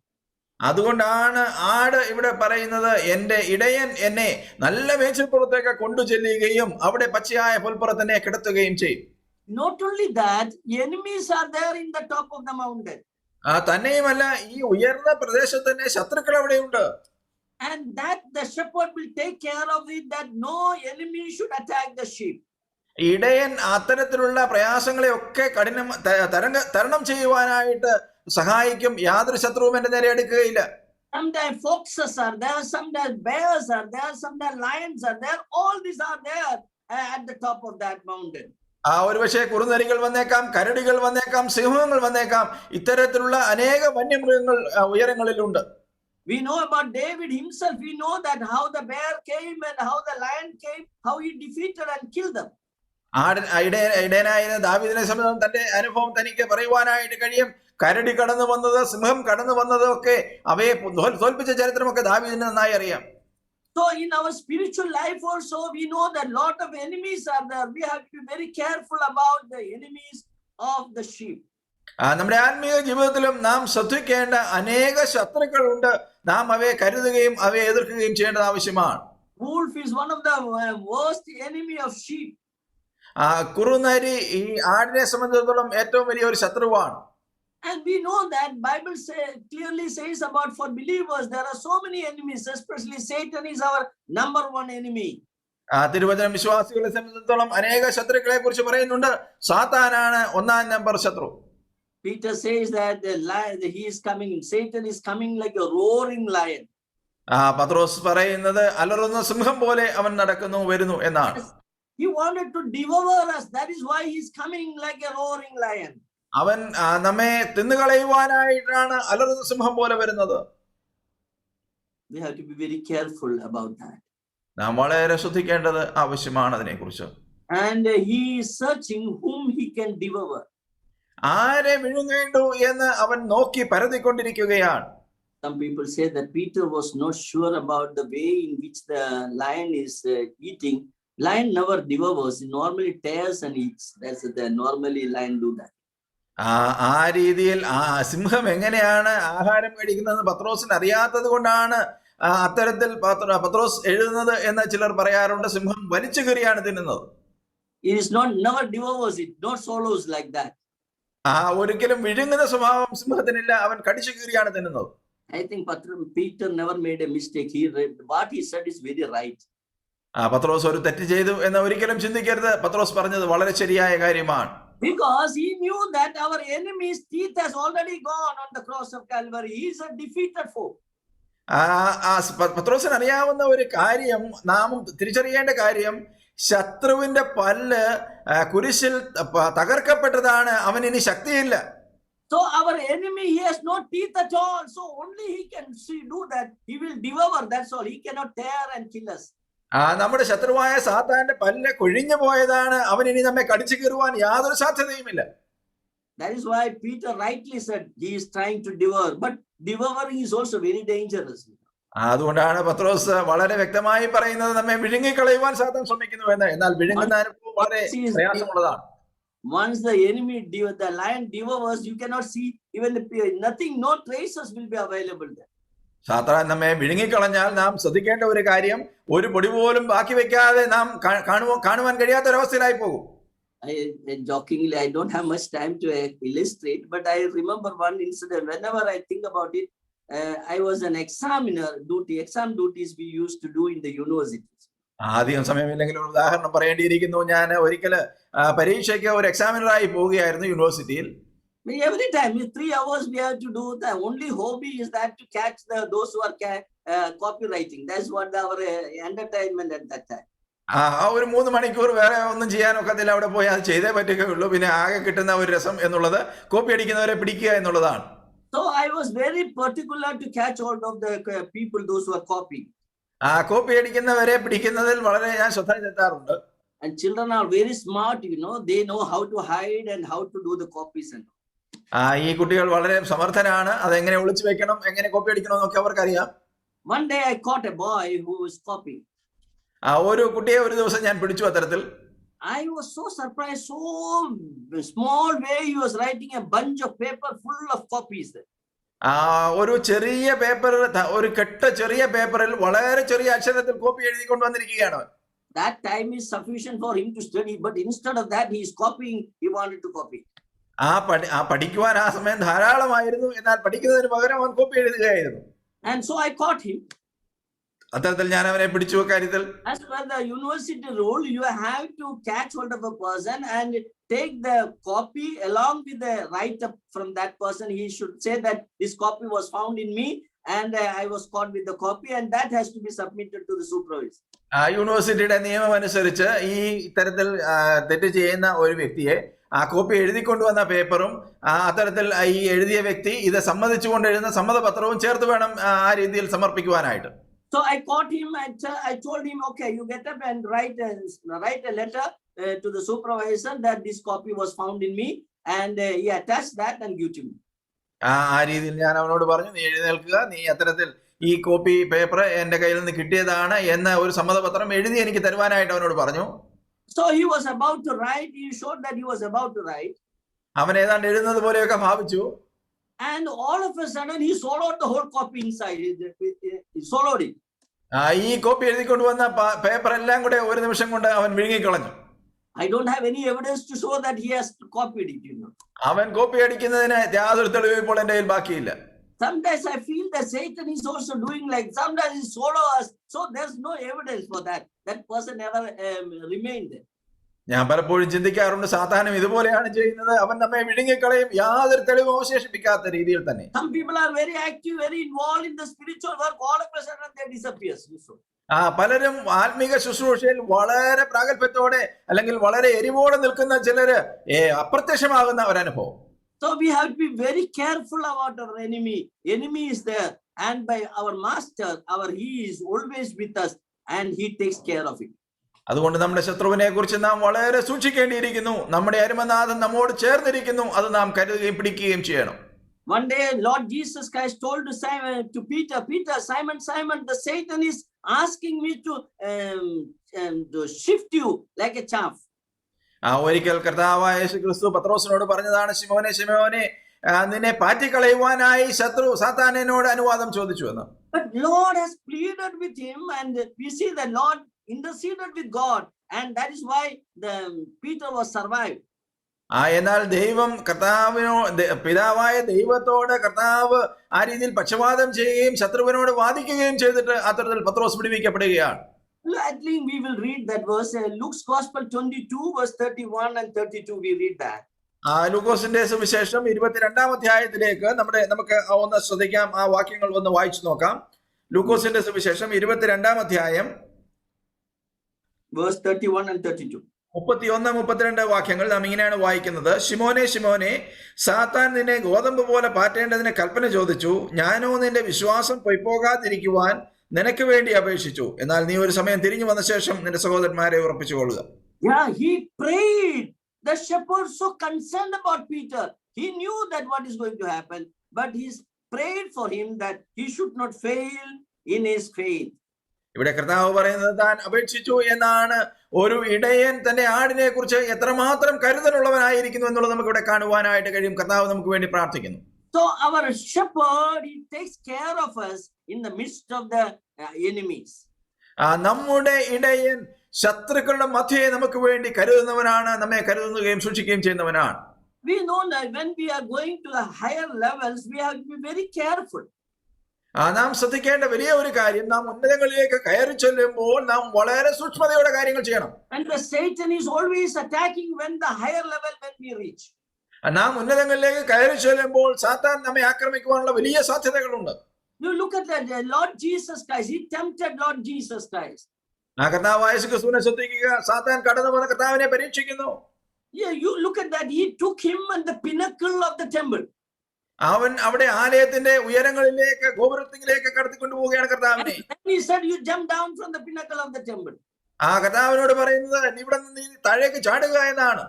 അതുകൊണ്ടാണ് ആട് ഇവിടെ പറയുന്നത്, എന്റെ ഇടയൻ എന്നെ നല്ല മേച്ചിൽപ്പുറത്തേക്ക് കൊണ്ടു ചെല്ലുകയും അവിടെ പച്ചയായ പുൽപ്പുറത്ത് എന്നെ കിടത്തുകയും ചെയ്യും. Not only that, enemies are there in the top of the mountain. തന്നെയുമല്ല, ഈ ഉയർന്ന പ്രദേശത്ത് തന്നെ ശത്രുക്കൾ അവിടെയുണ്ട്. And that the shepherd will take care of it, that no enemy should attack the sheep. ഇടയൻ അത്തരത്തിലുള്ള പ്രയാസങ്ങളെ ഒക്കെ തരണം ചെയ്യുവാനായിട്ട് സഹായിക്കും. യാതൊരു ശത്രുവും എന്റെ നേരെ എടുക്കുകയില്ല. Sometimes foxes are there, sometimes bears are there, sometimes lions are there. All these are there at the top of that mountain. ഒരുപക്ഷെ കുറുനരികൾ വന്നേക്കാം, കരടികൾ വന്നേക്കാം, സിംഹങ്ങൾ വന്നേക്കാം. ഇത്തരത്തിലുള്ള അനേക വന്യമൃഗങ്ങൾ ഉയരങ്ങളിലുണ്ട്. We know about David himself. We know that how the bear came and how the lion came, how he defeated and killed them. ഇടയനായ ദാവീദിനെ സംബന്ധിച്ച് തന്റെ അനുഭവം തനിക്ക് പറയുവാനായിട്ട് കഴിയും. കരടി കടന്നു വന്നത്, സിംഹം കടന്നു വന്നത് ഒക്കെ അവയെ തോൽപ്പിച്ച ചരിത്രമൊക്കെ ദാവീദിന് നന്നായി അറിയാം. So in our spiritual life also, we know that lot of enemies are there. We have to be very careful about the enemies of the sheep. നമ്മുടെ ആത്മീയ ജീവിതത്തിലും നാം ശ്രദ്ധിക്കേണ്ട അനേക ശത്രുക്കളുണ്ട്. നാം അവയെ കരുതുകയും അവയെ എതിർക്കുകയും ചെയ്യേണ്ടത് ആവശ്യമാണ്. Wolf is one of the worst enemy of sheep. കുറുനരി ഈ ആടിനെ സംബന്ധിച്ചിടത്തോളം ഏറ്റവും വലിയ ഒരു ശത്രുവാണ്. And we know that Bible clearly says about for believers there are so many enemies, especially Satan is our number one enemy. തിരുവചനം വിശ്വാസികളെ സംബന്ധിച്ചിടത്തോളം അനേക ശത്രുക്കളെ കുറിച്ച് പറയുന്നുണ്ട്. സാത്താനാണ് ഒന്നാം നമ്പർ ശത്രു. Peter says that he is coming, Satan is coming like a roaring lion. പത്രോസ് പറയുന്നത് അലറുന്ന സിംഹം പോലെ അവൻ നടക്കുന്നു, വരുന്നു എന്നാണ്. He wanted to devour us. That is why he is coming like a roaring lion. അവൻ നമ്മെ തിന്നുകളയുവാനായിട്ടാണ് അലറുന്ന സിംഹം പോലെ വരുന്നത്. We have to be very careful about that. നാം വളരെ ശ്രദ്ധിക്കേണ്ടത് ആവശ്യമാണ് അതിനെക്കുറിച്ച്. And he is searching whom he can devour. ആരെ വിഴുങ്ങേണ്ടു എന്ന് അവൻ നോക്കി പരതിക്കൊണ്ടിരിക്കുകയാണ്. Some people say that Peter was not sure about the way in which the lion is eating. Lion never devours. He normally tears and eats. That's the normally lion do that. ആ രീതിയിൽ ആ സിംഹം എങ്ങനെയാണ് ആഹാരം കഴിക്കുന്നതെന്ന് പത്രോസിന് അറിയാത്തത് കൊണ്ടാണ് അത്തരത്തിൽ പത്രോസ് എഴുതുന്നത് എന്ന് ചിലർ പറയാറുണ്ട്. സിംഹം വലിച്ചു കീറിയാണ് തിന്നുന്നത്. It is not, never devours it, not swallows like that. ഒരിക്കലും വിഴുങ്ങുന്ന സ്വഭാവം സിംഹത്തിനില്ല, അവൻ കടിച്ചു കീറിയാണ് തിന്നുന്നത്. I think Peter never made a mistake. He read what he said is very right. പത്രോസ് ഒരു തെറ്റ് ചെയ്തു എന്ന് ഒരിക്കലും ചിന്തിക്കരുത്. പത്രോസ് പറഞ്ഞത് വളരെ ശരിയായ കാര്യമാണ്. Because he knew that our enemy's teeth has already gone on the cross of Calvary. He is a defeated foe. പത്രോസിന് അറിയാവുന്ന ഒരു കാര്യം, നാം തിരിച്ചറിയേണ്ട കാര്യം, ശത്രുവിന്റെ പല്ല് കുരിശിൽ തകർക്കപ്പെട്ടതാണ്, അവൻ ഇനി ശക്തിയില്ല. So our enemy, he has no teeth at all. So only he can do that. He will devour. That's all. He cannot tear and kill us. നമ്മുടെ ശത്രുവായ സാത്താന്റെ പല്ല് കൊഴിഞ്ഞു പോയതാണ്, അവൻ ഇനി നമ്മെ കടിച്ചു കീറുവാൻ യാതൊരു സാധ്യതയുമില്ല. That is why Peter rightly said he is trying to devour, but devouring is also very dangerous. അതുകൊണ്ടാണ് പത്രോസ് വളരെ വ്യക്തമായി പറയുന്നത്, നമ്മെ വിഴുങ്ങിക്കളയുവാൻ സാത്താൻ ശ്രമിക്കുന്നു എന്ന്. എന്നാൽ വിഴുങ്ങുന്ന അനുഭവം വളരെ പ്രയാസമുള്ളതാണ്. Once the enemy, the lion devours, you cannot see even nothing, no traces will be available there. സാത്താൻ നമ്മെ വിഴുങ്ങിക്കളഞ്ഞാൽ നാം ശ്രദ്ധിക്കേണ്ട ഒരു കാര്യം, ഒരു പൊടി പോലും ബാക്കി വെക്കാതെ നാം കാണുവാൻ കഴിയാത്ത ഒരവസ്ഥയിലായി പോകും. Jokingly, I don't have much time to illustrate, but I remember one incident. Whenever I think about it, I was an exam duties we used to do in the universities. അധികം സമയമില്ലെങ്കിൽ ഒരു ഉദാഹരണം പറയേണ്ടിയിരിക്കുന്നു. ഞാൻ ഒരിക്കൽ പരീക്ഷയ്ക്ക് ഒരു എക്സാമിനറായി പോവുകയായിരുന്നു യൂണിവേഴ്സിറ്റിയിൽ. Every time, 3 hours we have to do. The only hobby is that to catch those who are copywriting. That's what our entertainment at that time. ഒരു 3 മണിക്കൂർ വേറെ ഒന്നും ചെയ്യാനൊക്കത്തില്ല, അവിടെ പോയി അത് ചെയ്തേ പറ്റുകയുള്ളൂ. പിന്നെ ആകെ കിട്ടുന്ന ഒരു രസം എന്നുള്ളത് കോപ്പി അടിക്കുന്നവരെ പിടിക്കുക എന്നുള്ളതാണ്. So I was very particular to catch hold of the people, those who are copying. Copy അടിക്കുന്നവരെ പിടിക്കുന്നതിൽ വളരെ ഞാൻ ശ്രദ്ധ ചെലുത്താറുണ്ട്. And children are very smart, they know how to hide and how to do the copies and all. ഈ കുട്ടികൾ വളരെ സമർത്ഥരാണ്, അതെങ്ങനെ ഒളിച്ചു വെക്കണം, എങ്ങനെ കോപ്പി അടിക്കണം എന്നൊക്കെ അവർക്കറിയാം. One day I caught a boy who was copying. ഒരു കുട്ടിയെ ഒരു ദിവസം ഞാൻ പിടിച്ചു അത്തരത്തിൽ. I was so surprised, so small way he was writing a bunch of paper full of copies. ഒരു ചെറിയ പേപ്പർ, ഒരു കെട്ട് ചെറിയ പേപ്പറിൽ വളരെ ചെറിയ അക്ഷരത്തിൽ കോപ്പി എഴുതി കൊണ്ടുവന്നിരിക്കുകയാണ്. That time is sufficient for him to study, but instead of that he is copying. He wanted to copy. പഠിക്കുവാൻ ആ സമയം ധാരാളമായിരുന്നു, എന്നാൽ പഠിക്കുന്നതിന് പകരം അവൻ copy എഴുതുകയായിരുന്നു. And so I caught him. അത്തരത്തിൽ ഞാൻ അവനെ പിടിച്ചു. കാര്യത്തിൽ as per the university rule, you have to catch hold of a person and take the copy along with the write-up from that person. He should say that this copy was found in me and I was caught with the copy, and that has to be submitted to the supervisor. യൂണിവേഴ്സിറ്റിയുടെ നിയമം അനുസരിച്ച് ഈ ഇത്തരത്തിൽ തെറ്റ് ചെയ്യുന്ന ഒരു വ്യക്തിയെ copy എഴുതിക്കൊണ്ടുവന്ന പേപ്പറും അത്തരത്തിൽ ഈ എഴുതിയ വ്യക്തി ഇത് സമ്മതിച്ചുകൊണ്ട് എഴുതുന്ന സമ്മതപത്രവും ചേർത്ത് വേണം ആ രീതിയിൽ സമർപ്പിക്കുവാനായിട്ട്. So I caught him and I told him, okay, you get up and write a letter to the supervisor that this copy was found in me, and he attached that and give to me. ആ രീതിയിൽ ഞാൻ അവനോട് പറഞ്ഞു, നീ എഴുന്നേൽക്കുക, നീ അത്തരത്തിൽ ഈ കോപ്പി പേപ്പർ എന്റെ കയ്യിൽ നിന്ന് കിട്ടിയതാണ് എന്ന ഒരു സമ്മതപത്രം എഴുതി എനിക്ക് തരുവാനായിട്ട് അവനോട് പറഞ്ഞു. So he was about to write. He showed that he was about to write. അവൻ ഏതാണ്ട് എഴുതുന്നത് പോലെയൊക്കെ ഭാവിച്ചു. And all of a sudden he swallowed the whole copy inside. He swallowed it. ഈ കോപ്പി എഴുതിക്കൊണ്ടുവന്ന പേപ്പർ എല്ലാം കൂടെ ഒരു നിമിഷം കൊണ്ട് അവൻ വിഴുങ്ങിക്കളഞ്ഞു. I don't have any evidence to show that he has copied it, അവൻ കോപ്പി അടിക്കുന്നതിന് യാതൊരു തെളിവും ഇപ്പോൾ എന്റെ കയ്യിൽ ബാക്കിയില്ല. Sometimes I feel that Satan is also doing like, sometimes he swallow us, so there's no evidence for that. That person never remained. ഞാൻ പലപ്പോഴും ചിന്തിക്കാറുണ്ട്, സാത്താനും ഇതുപോലെയാണ് ചെയ്യുന്നത്. അവൻ നമ്മെ വിഴുങ്ങിക്കളയും, യാതൊരു തെളിവും അവശേഷിപ്പിക്കാത്ത രീതിയിൽ തന്നെ. Some people are very active, very involved in the spiritual work. All of a sudden they disappear. പലരും ആത്മീക ശുശ്രൂഷയിൽ വളരെ പ്രാഗൽഭ്യത്തോടെ അല്ലെങ്കിൽ വളരെ എരിവോടെ നിൽക്കുന്ന ചിലര് അപ്രത്യക്ഷമാകുന്ന ഒരു അനുഭവം. So we have to be very careful about our enemy. Enemy is there, and by our master, he is always with us, and he takes care of it. അതുകൊണ്ട് നമ്മുടെ ശത്രുവിനെ കുറിച്ച് നാം വളരെ സൂക്ഷിക്കേണ്ടിയിരിക്കുന്നു. നമ്മുടെ അരുമനാഥൻ നമ്മോട് ചേർന്നിരിക്കുന്നു, അത് നാം കരുതുകയും പിടിക്കുകയും ചെയ്യണം. One day Lord Jesus Christ told to Peter, Simon, the Satan is asking me to shift you like a chaff. ഒരിക്കൽ കർത്താവായ യേശു ക്രിസ്തു പത്രോസിനോട് പറഞ്ഞതാണ്, ശിമോനെ ശിമോനെ, നിന്നെ പാറ്റിക്കളയുവാനായി ശത്രു സാത്താൻ എന്നോട് അനുവാദം ചോദിച്ചു എന്ന്. But Lord has pleaded with him, and we see that Lord interceded with God, and that is why the Peter was survived. എന്നാൽ ദൈവം പിതാവായ ദൈവത്തോട് കർത്താവ് ആ രീതിയിൽ പക്ഷപാതം ചെയ്യുകയും ശത്രുവിനോട് വാദിക്കുകയും ചെയ്തിട്ട് അത്തരത്തിൽ പത്രോസ് വിടുവിക്കപ്പെടുകയാണ്. I think we will read that verse, Luke's Gospel 22 verse 31 and 32. We read that. ലൂക്കോസിന്റെ സുവിശേഷം 22-ാം അധ്യായത്തിലേക്ക് നമുക്ക് ഒന്ന് ശ്രദ്ധിക്കാം. ആ വാക്യങ്ങൾ ഒന്ന് വായിച്ചു നോക്കാം. ലൂക്കോസിന്റെ സുവിശേഷം 22-ാം അധ്യായം verse 31 and 32. 31-32 വാക്യങ്ങൾ നാം ഇങ്ങനെയാണ് വായിക്കുന്നത്. ശിമോനെ ശിമോനെ, സാത്താൻ നിന്നെ ഗോതമ്പ് പോലെ പാറ്റേണ്ടതിന് കൽപ്പന ചോദിച്ചു. ഞാനോ നിന്റെ വിശ്വാസം പൊയ്പോകാതിരിക്കുവാൻ നിനക്ക് വേണ്ടി അപേക്ഷിച്ചു. എന്നാൽ നീ ഒരു സമയം തിരിഞ്ഞു വന്ന ശേഷം നിന്റെ സഹോദരന്മാരെ ഉറപ്പിച്ചുകൊള്ളുക. Yeah, he prayed. The shepherd so concerned about Peter. He knew that what is going to happen, but he prayed for him that he should not fail in his faith. ഇവിടെ കർത്താവ് പറയുന്നത് താൻ അപേക്ഷിച്ചു എന്നാണ്. ഒരു ഇടയൻ തന്റെ ആടിനെ കുറിച്ച് എത്രമാത്രം കരുതലുള്ളവനായിരിക്കുന്നു എന്നുള്ളത് നമുക്ക് ഇവിടെ കാണുവാനായിട്ട് കഴിയും. കർത്താവ് നമുക്ക് വേണ്ടി പ്രാർത്ഥിക്കുന്നു. So our shepherd, he takes care of us in the midst of the enemies. നമ്മുടെ ഇടയൻ ശത്രുക്കളുടെ മധ്യേ നമുക്ക് വേണ്ടി കരുതുന്നവനാണ്, നമ്മെ കരുതുകയും സൂക്ഷിക്കുകയും ചെയ്യുന്നവനാണ്. We know that when we are going to the higher levels, we have to be very careful. നാം ശ്രദ്ധിക്കേണ്ട വലിയ ഒരു കാര്യം, നാം ഉന്നതങ്ങളിലേക്ക് കയറി ചെല്ലുമ്പോൾ നാം വളരെ സൂക്ഷ്മതയോടെ കാര്യങ്ങൾ ചെയ്യണം. And the Satan is always attacking when the higher level when we reach. നാം ഉന്നതങ്ങളിലേക്ക് കയറി ചെല്ലുമ്പോൾ സാത്താൻ നമ്മെ ആക്രമിക്കുവാനുള്ള വലിയ സാധ്യതകളുണ്ട്. You look at the Lord Jesus Christ. He tempted Lord Jesus Christ. കർത്താവായ യേശു ക്രിസ്തുവിനെ ശ്രദ്ധിക്കുക. സാത്താൻ കടന്നു വന്ന കർത്താവിനെ പരീക്ഷിക്കുന്നു. Yeah, you look at that. He took him on the pinnacle of the temple. അവൻ അവിടെ ആലയത്തിന്റെ ഉയരങ്ങളിലേക്ക് ഗോപുരത്തിലേക്ക് കടത്തിക്കൊണ്ടു പോവുകയാണ് കർത്താവിനെ. He said, you jump down from the pinnacle of the temple. കർത്താവിനോട് പറയുന്നത് ഇവിടെ നിന്ന് താഴേക്ക് ചാടുക എന്നാണ്.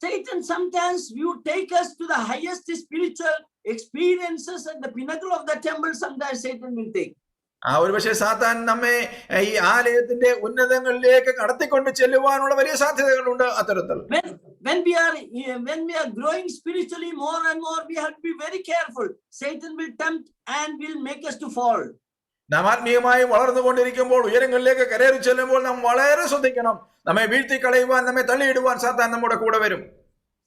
Satan sometimes you take us to the highest spiritual experiences at the pinnacle of the temple. Sometimes Satan will take. ഒരു പക്ഷേ സാത്താൻ നമ്മെ ഈ ആലയത്തിന്റെ ഉന്നതങ്ങളിലേക്ക് കടത്തിക്കൊണ്ട് ചെല്ലുവാനുള്ള വലിയ സാധ്യതകളുണ്ട് അത്തരത്തിൽ. When we are growing spiritually more and more, we have to be very careful. Satan will tempt and will make us to fall. നാം ആത്മീയമായി വളർന്നുകൊണ്ടിരിക്കുമ്പോൾ ഉയരങ്ങളിലേക്ക് കയറി ചെല്ലുമ്പോൾ നാം വളരെ ശ്രദ്ധിക്കണം. നമ്മെ വീഴ്ത്തി കളയുവാൻ, നമ്മെ തള്ളിയിടുവാൻ സാത്താൻ നമ്മുടെ കൂടെ വരും.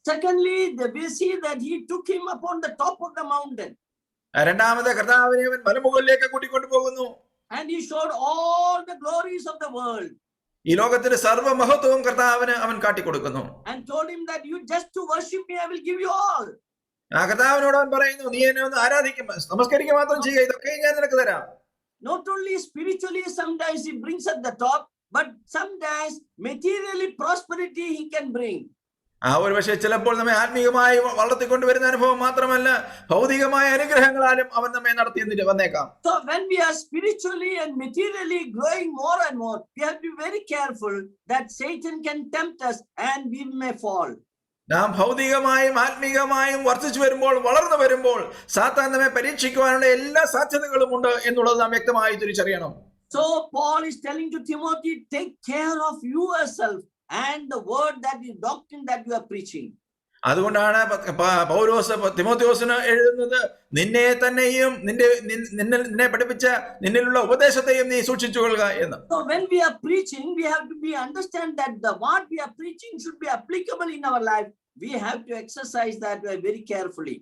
Secondly, we see that he took him upon the top of the mountain. രണ്ടാമത് കർത്താവിനെ അവൻ മലമുകളിലേക്ക് കൂട്ടിക്കൊണ്ടു പോകുന്നു. And he showed all the glories of the world. ഈ ലോകത്തിന്റെ സർവ്വമഹത്വവും കർത്താവിന് അവൻ കാട്ടിക്കൊടുക്കുന്നു. And told him that you just to worship me, I will give you all. കർത്താവിനോട് അവൻ പറയുന്നു, നീ എന്നെ ഒന്ന് ആരാധിക്കും, നമസ്കരിക്കുക മാത്രം ചെയ്യുക, ഇതൊക്കെ ഞാൻ നിനക്ക് തരാം. Not only spiritually, sometimes he brings at the top, but sometimes materially prosperity he can bring. ഒരു പക്ഷേ ചിലപ്പോൾ നമ്മെ ആത്മീയമായി വളർത്തിക്കൊണ്ടുവരുന്ന അനുഭവം മാത്രമല്ല, ഭൗതികമായ അനുഗ്രഹങ്ങളാലും അവൻ നമ്മെ നടത്തി വന്നേക്കാം. So when we are spiritually and materially growing more and more, we have to be very careful that Satan can tempt us and we may fall. നാം ഭൗതികമായും ആത്മീകമായും വർദ്ധിച്ചു വരുമ്പോൾ, വളർന്നു വരുമ്പോൾ സാത്താൻ നമ്മെ പരീക്ഷിക്കുവാനുള്ള എല്ലാ സാധ്യതകളും ഉണ്ട് എന്നുള്ളത് നാം വ്യക്തമായി തിരിച്ചറിയണം. So Paul is telling to Timothy, take care of yourself and the word that is doctrine that you are preaching. അതുകൊണ്ടാണ് പൗലോസ് തിമോഥെയോസിന് എഴുതുന്നത്, നിന്നെ തന്നെയും നിന്നെ പഠിപ്പിച്ച നിന്നിലുള്ള ഉപദേശത്തെയും നീ സൂക്ഷിച്ചുകൊള്ളുക എന്ന്. So when we are preaching, we have to be understand that the what we are preaching should be applicable in our life. We have to exercise that very carefully.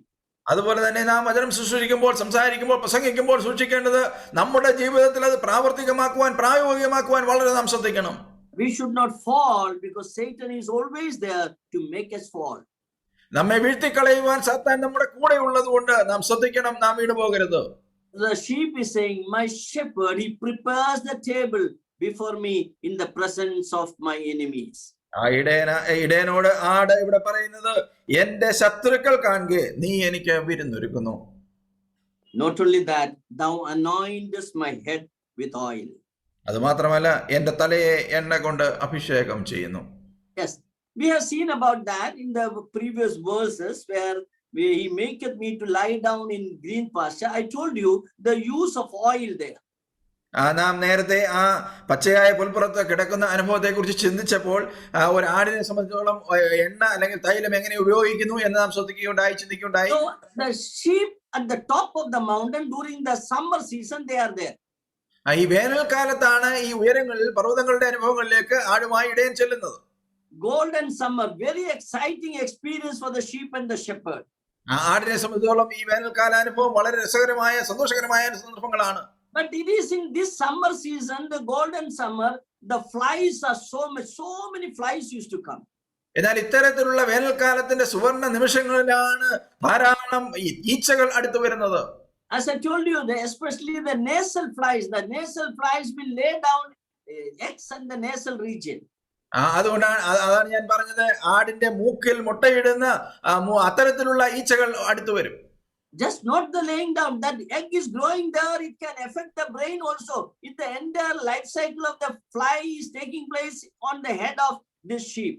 അതുപോലെ തന്നെ നാം വചനം ശുശ്രൂഷിക്കുമ്പോൾ, സംസാരിക്കുമ്പോൾ, പ്രസംഗിക്കുമ്പോൾ സൂക്ഷിക്കേണ്ടത് നമ്മുടെ ജീവിതത്തിൽ അത് പ്രായോഗികമാക്കുവാൻ വളരെ നാം ശ്രദ്ധിക്കണം. We should not fall because Satan is always there to make us fall. നമ്മെ വീഴ്ത്തിക്കളയുവാൻ സാത്താൻ നമ്മുടെ കൂടെ ഉള്ളതുകൊണ്ട് നാം ശ്രദ്ധിക്കണം, നാം വീണു പോകരുത്. The sheep is saying, my shepherd, he prepares the table before me in the presence of my enemies. ഇടയനോട് ആട് ഇവിടെ പറയുന്നത്, എന്റെ ശത്രുക്കൾ കാണുകെ നീ എനിക്ക് വിരുന്നൊരുക്കുന്നു. Not only that, thou anointest my head with oil. അത് മാത്രമല്ല, എന്റെ തലയെ എണ്ണ കൊണ്ട് അഭിഷേകം ചെയ്യുന്നു. Yes, we have seen about that in the previous verses where he maketh me to lie down in green pasture. I told you the use of oil there. നാം നേരത്തെ ആ പച്ചയായ പുൽപ്പുറത്ത് കിടക്കുന്ന അനുഭവത്തെക്കുറിച്ച് ചിന്തിച്ചപ്പോൾ ഒരു ആടിനെ സംബന്ധിച്ചോളം എണ്ണ അല്ലെങ്കിൽ തൈലം എങ്ങനെ ഉപയോഗിക്കുന്നു എന്ന് നാം ചിന്തിക്കുകയുണ്ടായി. So the sheep at the top of the mountain during the summer season, they are there. ഈ വേനൽക്കാലത്താണ് ഈ ഉയരങ്ങളിൽ പർവ്വതങ്ങളുടെ അനുഭവങ്ങളിലേക്ക് ആടുമായി ഇടയൻ ചെല്ലുന്നത്. Golden summer, very exciting experience for the sheep and the shepherd. ആടിനെ സംബന്ധിച്ചോളം ഈ വേനൽക്കാല അനുഭവം വളരെ രസകരമായ സന്തോഷകരമായ സന്ദർഭങ്ങളാണ്. But it is in this summer season, the golden summer, the flies are so many flies used to come. എന്നാൽ ഇത്തരത്തിലുള്ള വേനൽക്കാലത്തിന്റെ സുവർണ നിമിഷങ്ങളിലാണ് ധാരാളം ഈച്ചകൾ അടുത്തു വരുന്നത്. As I told you, especially the nasal flies will lay down eggs in the nasal region. അതാണ് ഞാൻ പറഞ്ഞത്, ആടിന്റെ മൂക്കിൽ മുട്ടയിടുന്ന അത്തരത്തിലുള്ള ഈച്ചകൾ അടുത്തു വരും. Just not the laying down, that egg is growing there, it can affect the brain also. If the entire life cycle of the fly is taking place on the head of this sheep.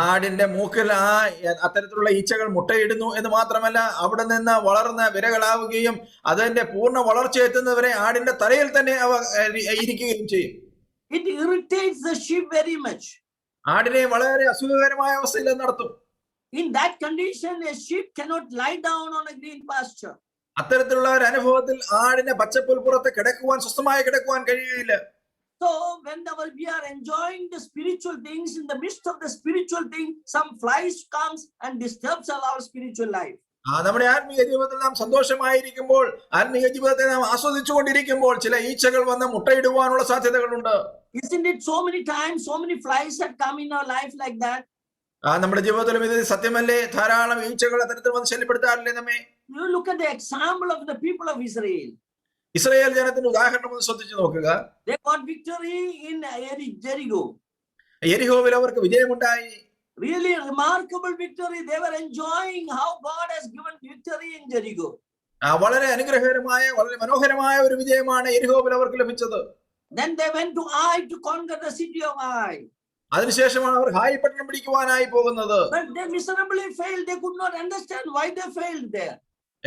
ആടിന്റെ മൂക്കിൽ അത്തരത്തിലുള്ള ഈച്ചകൾ മുട്ടയിടുന്നു എന്ന് മാത്രമല്ല, അവിടെ നിന്ന് വളർന്ന് വിരകളാവുകയും അതിന്റെ പൂർണ്ണ വളർച്ച എത്തുന്നവരെ ആടിന്റെ തലയിൽ തന്നെ അവ ഇരിക്കുകയും ചെയ്യും. It irritates the sheep very much. ആടിനെ വളരെ അസുഖകരമായ അവസ്ഥയിൽ നടത്തും. In that condition, a sheep cannot lie down on a green pasture. അത്തരത്തിലുള്ള ഒരു അനുഭവത്തിൽ ആടിനെ പച്ചപ്പുൽപ്പുറത്ത് സ്വസ്ഥമായി കിടക്കുവാൻ കഴിയുകയില്ല. So whenever we are enjoying the spiritual things, in the midst of the spiritual thing, some flies comes and disturbs our spiritual life. നമ്മുടെ ആത്മീയ ജീവിതത്തിൽ നാം സന്തോഷമായിരിക്കുമ്പോൾ, ആത്മീയ ജീവിതത്തെ നാം ആസ്വദിച്ചുകൊണ്ടിരിക്കുമ്പോൾ ചില ഈച്ചകൾ വന്ന് മുട്ടയിടുവാനുള്ള സാധ്യതകളുണ്ട്. Isn't it so many times, so many flies have come in our life like that? നമ്മുടെ ജീവിതത്തിലും ഇത് സത്യമല്ലേ? ധാരാളം ഈച്ചകൾ അത്തരത്തിൽ വന്ന് ശല്യപ്പെടുത്താറില്ലേ നമ്മെ? You look at the example of the people of Israel. Israel ജനത്തിന്റെ ഉദാഹരണം ഒന്ന് ശ്രദ്ധിച്ചു നോക്കുക. They got victory in Jericho. യെരിഹോവിൽ അവർക്ക് വിജയമുണ്ടായി. Really remarkable victory. They were enjoying how God has given victory in Jericho. വളരെ അനുഗ്രഹകരമായ വളരെ മനോഹരമായ ഒരു വിജയമാണ് യെരിഹോവിൽ അവർക്ക് ലഭിച്ചത്. Then they went to Ai to conquer the city of Ai. അതിനുശേഷമാണ് അവർ ഹായി പട്ടണം പിടിക്കുവാനായി പോകുന്നത്. But they miserably failed. They could not understand why they failed there.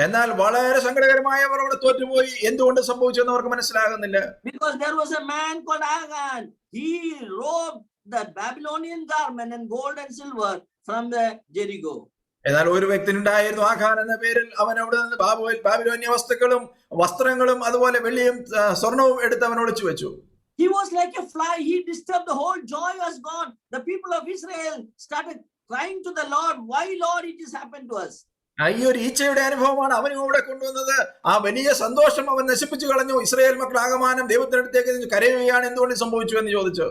എന്നാൽ വളരെ സങ്കടകരമായി അവർ അവിടെ തോറ്റുപോയി. എന്തുകൊണ്ട് സംഭവിച്ചെന്ന് അവർക്ക് മനസ്സിലാകുന്നില്ല. Because there was a man called Agan. He robbed the Babylonian garment and gold and silver from the Jericho. എന്നാൽ ഒരു വ്യക്തി ഉണ്ടായിരുന്നു, ആഖാൻ എന്ന പേരിൽ. അവൻ അവിടെ നിന്ന് ബാബിലോന്യ വസ്ത്രങ്ങളും അതുപോലെ വെള്ളിയും സ്വർണവും എടുത്ത് അവൻ ഒളിച്ചു വെച്ചു. He was like a fly. He disturbed, the whole joy was gone. The people of Israel started crying to the Lord, why Lord it has happened to us? ഈ ഒരു ഈച്ചയുടെ അനുഭവമാണ് അവനും ഇവിടെ കൊണ്ടുവന്നത്. ആ വലിയ സന്തോഷം അവൻ നശിപ്പിച്ചു കളഞ്ഞു. ഇസ്രായേൽ മക്കൾ ആകമാനം ദൈവത്തിനടുത്തേക്ക് കരയുകയാണ്, എന്തുകൊണ്ട് സംഭവിച്ചു എന്ന് ചോദിച്ചു.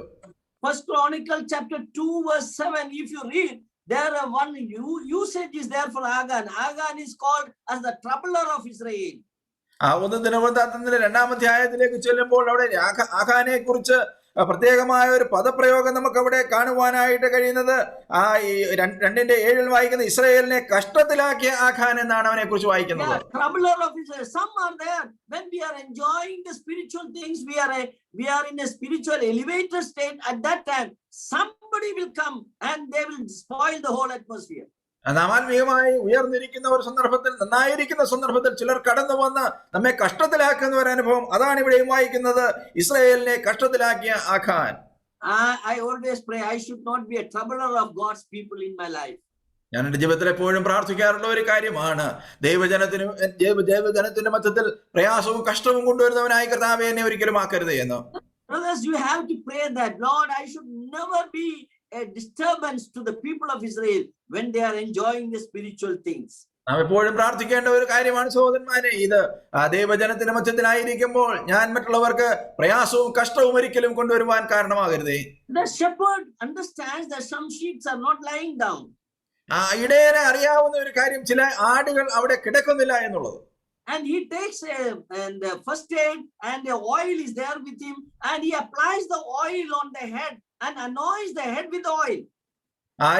First Chronicle chapter 2 verse 7, if you read, there are one usage is there for Agan. Agan is called as the troubler of Israel. ഒന്ന് ദിനവൃത്താന്തത്തിന്റെ 2-ാം അധ്യായത്തിലേക്ക് ചെല്ലുമ്പോൾ അവിടെ ആഖാനെ കുറിച്ച് പ്രത്യേകമായ ഒരു പദപ്രയോഗം നമുക്ക് അവിടെ കാണുവാനായിട്ട് കഴിയുന്നത്. 2:7 വായിക്കുന്ന ഇസ്രായേലിനെ കഷ്ടത്തിലാക്കിയ ആഖാൻ എന്നാണ് അവനെ കുറിച്ച് വായിക്കുന്നത്. Troubler of Israel. Some are there when we are enjoying the spiritual things, we are in a spiritual elevated state. At that time somebody will come and they will spoil the whole atmosphere. നാം ആത്മീയമായി ഉയർന്നിരിക്കുന്ന ഒരു സന്ദർഭത്തിൽ, നന്നായിരിക്കുന്ന സന്ദർഭത്തിൽ ചിലർ കടന്നു വന്ന് നമ്മെ കഷ്ടത്തിലാക്കുന്ന ഒരു അനുഭവം. അതാണ് ഇവിടെയും വായിക്കുന്നത്, ഇസ്രായേലിനെ കഷ്ടത്തിലാക്കിയ ആഖാൻ. I always pray I should not be a troubler of God's people in my life. ഞാൻ എന്റെ ജീവിതത്തിൽ എപ്പോഴും പ്രാർത്ഥിക്കാറുള്ള ഒരു കാര്യമാണ്, ദൈവജനത്തിന്റെ മധ്യത്തിൽ പ്രയാസവും കഷ്ടവും കൊണ്ടുവരുന്നവനായി കർത്താവേ എന്നെ ഒരിക്കലും ആക്കരുത് എന്ന്. Brothers, you have to pray that, Lord, I should never be a disturbance to the people of Israel when they are enjoying the spiritual things. നാം എപ്പോഴും പ്രാർത്ഥിക്കേണ്ട ഒരു കാര്യമാണ് സഹോദരന്മാരെ, ഇത് ദൈവജനത്തിന്റെ മധ്യത്തിലായിരിക്കുമ്പോൾ ഞാൻ മറ്റുള്ളവർക്ക് പ്രയാസവും കഷ്ടവും ഒരിക്കലും കൊണ്ടുവരുവാൻ കാരണമാകരുതേ. The shepherd understands that some sheep are not lying down. ഇടയനെ അറിയാവുന്ന ഒരു കാര്യം, ചില ആടുകൾ അവിടെ കിടക്കുന്നില്ല എന്നുള്ളത്. And he takes the first aid and the oil is there with him, and he applies the oil on the head and anoints the head with oil.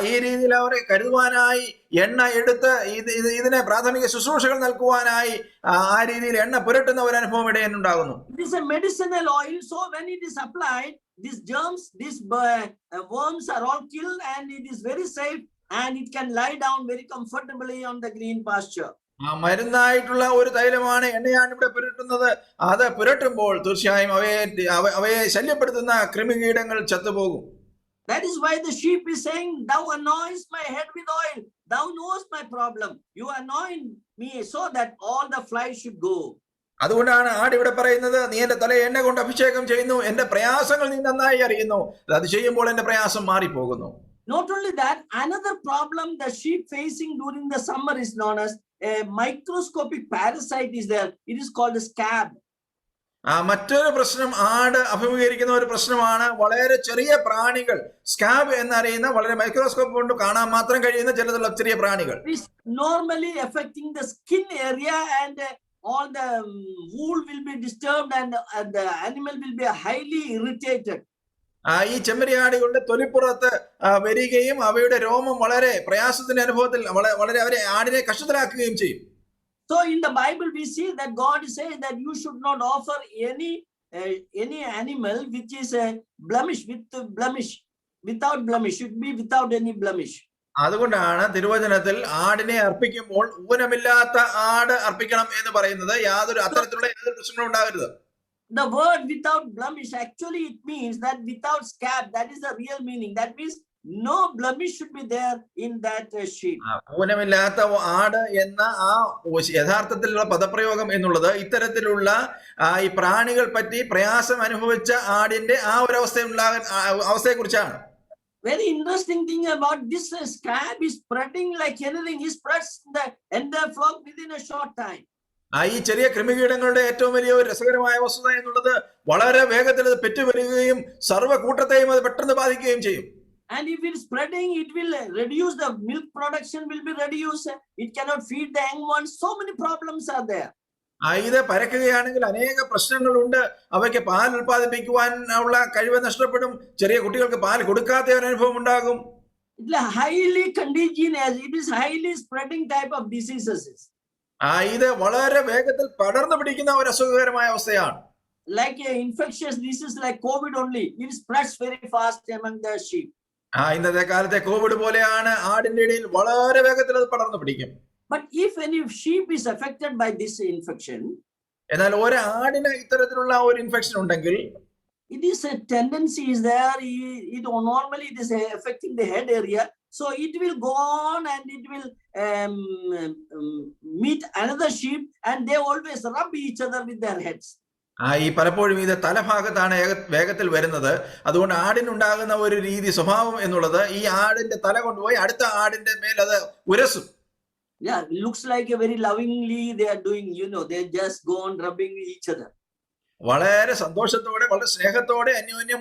ഈ രീതിയിൽ അവരെ കരുതുവാനായി എണ്ണ എടുത്ത് ഇതിനെ പ്രാഥമിക ശുശ്രൂഷകൾ നൽകുവാനായി ആ രീതിയിൽ എണ്ണ പുരട്ടുന്ന ഒരു അനുഭവം ഇടയനുണ്ടാകുന്നു. It is a medicinal oil, so when it is applied, these germs, these worms are all killed, and it is very safe, and it can lie down very comfortably on the green pasture. ആ മരുന്നായിട്ടുള്ള ഒരു തൈലമാണ്, എണ്ണയാണ് ഇവിടെ പുരട്ടുന്നത്. അത് പുരട്ടുമ്പോൾ തീർച്ചയായും അവയെ ശല്യപ്പെടുത്തുന്ന കൃമികീടങ്ങൾ ചത്തുപോകും. That is why the sheep is saying, thou anoint my head with oil. Thou knowest my problem. You anoint me so that all the flies should go. അതുകൊണ്ടാണ് ആട് ഇവിടെ പറയുന്നത്, നീ എന്റെ തലയെ എണ്ണ കൊണ്ട് അഭിഷേകം ചെയ്യുന്നു, എന്റെ പ്രയാസങ്ങൾ നീ നന്നായി അറിയുന്നു. അത് ചെയ്യുമ്പോൾ എന്റെ പ്രയാസം മാറിപ്പോകുന്നു. Not only that, another problem the sheep facing during the summer is known as a microscopic parasite is there. It is called a scab. മറ്റൊരു പ്രശ്നം ആട് അഭിമുഖീകരിക്കുന്ന ഒരു പ്രശ്നമാണ് വളരെ ചെറിയ പ്രാണികൾ, സ്കാബ് എന്നറിയുന്ന വളരെ മൈക്രോസ്കോപ്പ് കൊണ്ട് കാണാൻ മാത്രം കഴിയുന്ന ചില ചെറിയ പ്രാണികൾ. It is normally affecting the skin area and all the wool will be disturbed and the animal will be highly irritated. ഈ ചെമ്മരിയാടുകളുടെ തൊലിപ്പുറത്ത് വരികയും അവയുടെ രോമം വളരെ പ്രയാസത്തിന്റെ അനുഭവത്തിൽ വളരെ അവരെ ആടിനെ കഷ്ടത്തിലാക്കുകയും ചെയ്യും. So in the Bible we see that God says that you should not offer any animal which is a blemish without blemish, should be without any blemish. അതുകൊണ്ടാണ് തിരുവചനത്തിൽ ആടിനെ അർപ്പിക്കുമ്പോൾ ഊനമില്ലാത്ത ആട് അർപ്പിക്കണം എന്ന് പറയുന്നത്. അത്തരത്തിലുള്ള യാതൊരു പ്രശ്നങ്ങളും ഉണ്ടാകരുത്. The word without blemish actually it means that without scab. That is the real meaning. That means no blemish should be there in that sheep. ഊനമില്ലാത്ത ആട് എന്ന ആ യഥാർത്ഥത്തിലുള്ള പദപ്രയോഗം എന്നുള്ളത് ഇത്തരത്തിലുള്ള ഈ പ്രാണികൾ പറ്റി പ്രയാസം അനുഭവിച്ച ആടിന്റെ ആ ഒരു അവസ്ഥയെ കുറിച്ചാണ്. Very interesting thing about this scab is spreading like anything. It spreads the entire flock within a short time. ഈ ചെറിയ കൃമികീടങ്ങളുടെ ഏറ്റവും വലിയ ഒരു രസകരമായ വസ്തുത എന്നുള്ളത് വളരെ വേഗത്തിൽ അത് പെറ്റുവരികയും സർവ്വകൂട്ടത്തെയും അത് പെട്ടെന്ന് ബാധിക്കുകയും ചെയ്യും. And if it is spreading, it will reduce the milk production will be reduced. It cannot feed the young ones. So many problems are there. ഇത് പരക്കുകയാണെങ്കിൽ അനേക പ്രശ്നങ്ങളുണ്ട്. അവയ്ക്ക് പാൽ ഉൽപ്പാദിപ്പിക്കുവാൻ ഉള്ള കഴിവ് നഷ്ടപ്പെടും. ചെറിയ കുട്ടികൾക്ക് പാൽ കൊടുക്കാത്ത ഒരു അനുഭവം ഉണ്ടാകും. It is highly contagious. It is highly spreading type of diseases. ഇത് വളരെ വേഗത്തിൽ പടർന്നു പിടിക്കുന്ന ഒരു അസുഖകരമായ അവസ്ഥയാണ്. Like an infectious disease like COVID only. It spreads very fast among the sheep. ഇന്നത്തെ കാലത്തെ കോവിഡ് പോലെയാണ്, ആടിന്റെ ഇടയിൽ വളരെ വേഗത്തിൽ അത് പടർന്നു പിടിക്കും. But if any sheep is affected by this infection, എന്നാൽ ഒരു ആടിന് ഇത്തരത്തിലുള്ള ഒരു ഇൻഫെക്ഷൻ ഉണ്ടെങ്കിൽ it is a tendency is there. Normally it is affecting the head area. So it will go on and it will meet another sheep and they always rub each other with their heads. ഈ പലപ്പോഴും ഇത് തലഭാഗത്താണ് വേഗത്തിൽ വരുന്നത്. അതുകൊണ്ട് ആടിനുണ്ടാകുന്ന ഒരു സ്വഭാവം എന്നുള്ളത് ഈ ആടിന്റെ തല കൊണ്ടുപോയി അടുത്ത ആടിന്റെ മേൽ അത് ഉരസും. Yeah, it looks like a very lovingly they are doing, they just go on rubbing each other. വളരെ സന്തോഷത്തോടെ വളരെ സ്നേഹത്തോടെ അന്യോന്യം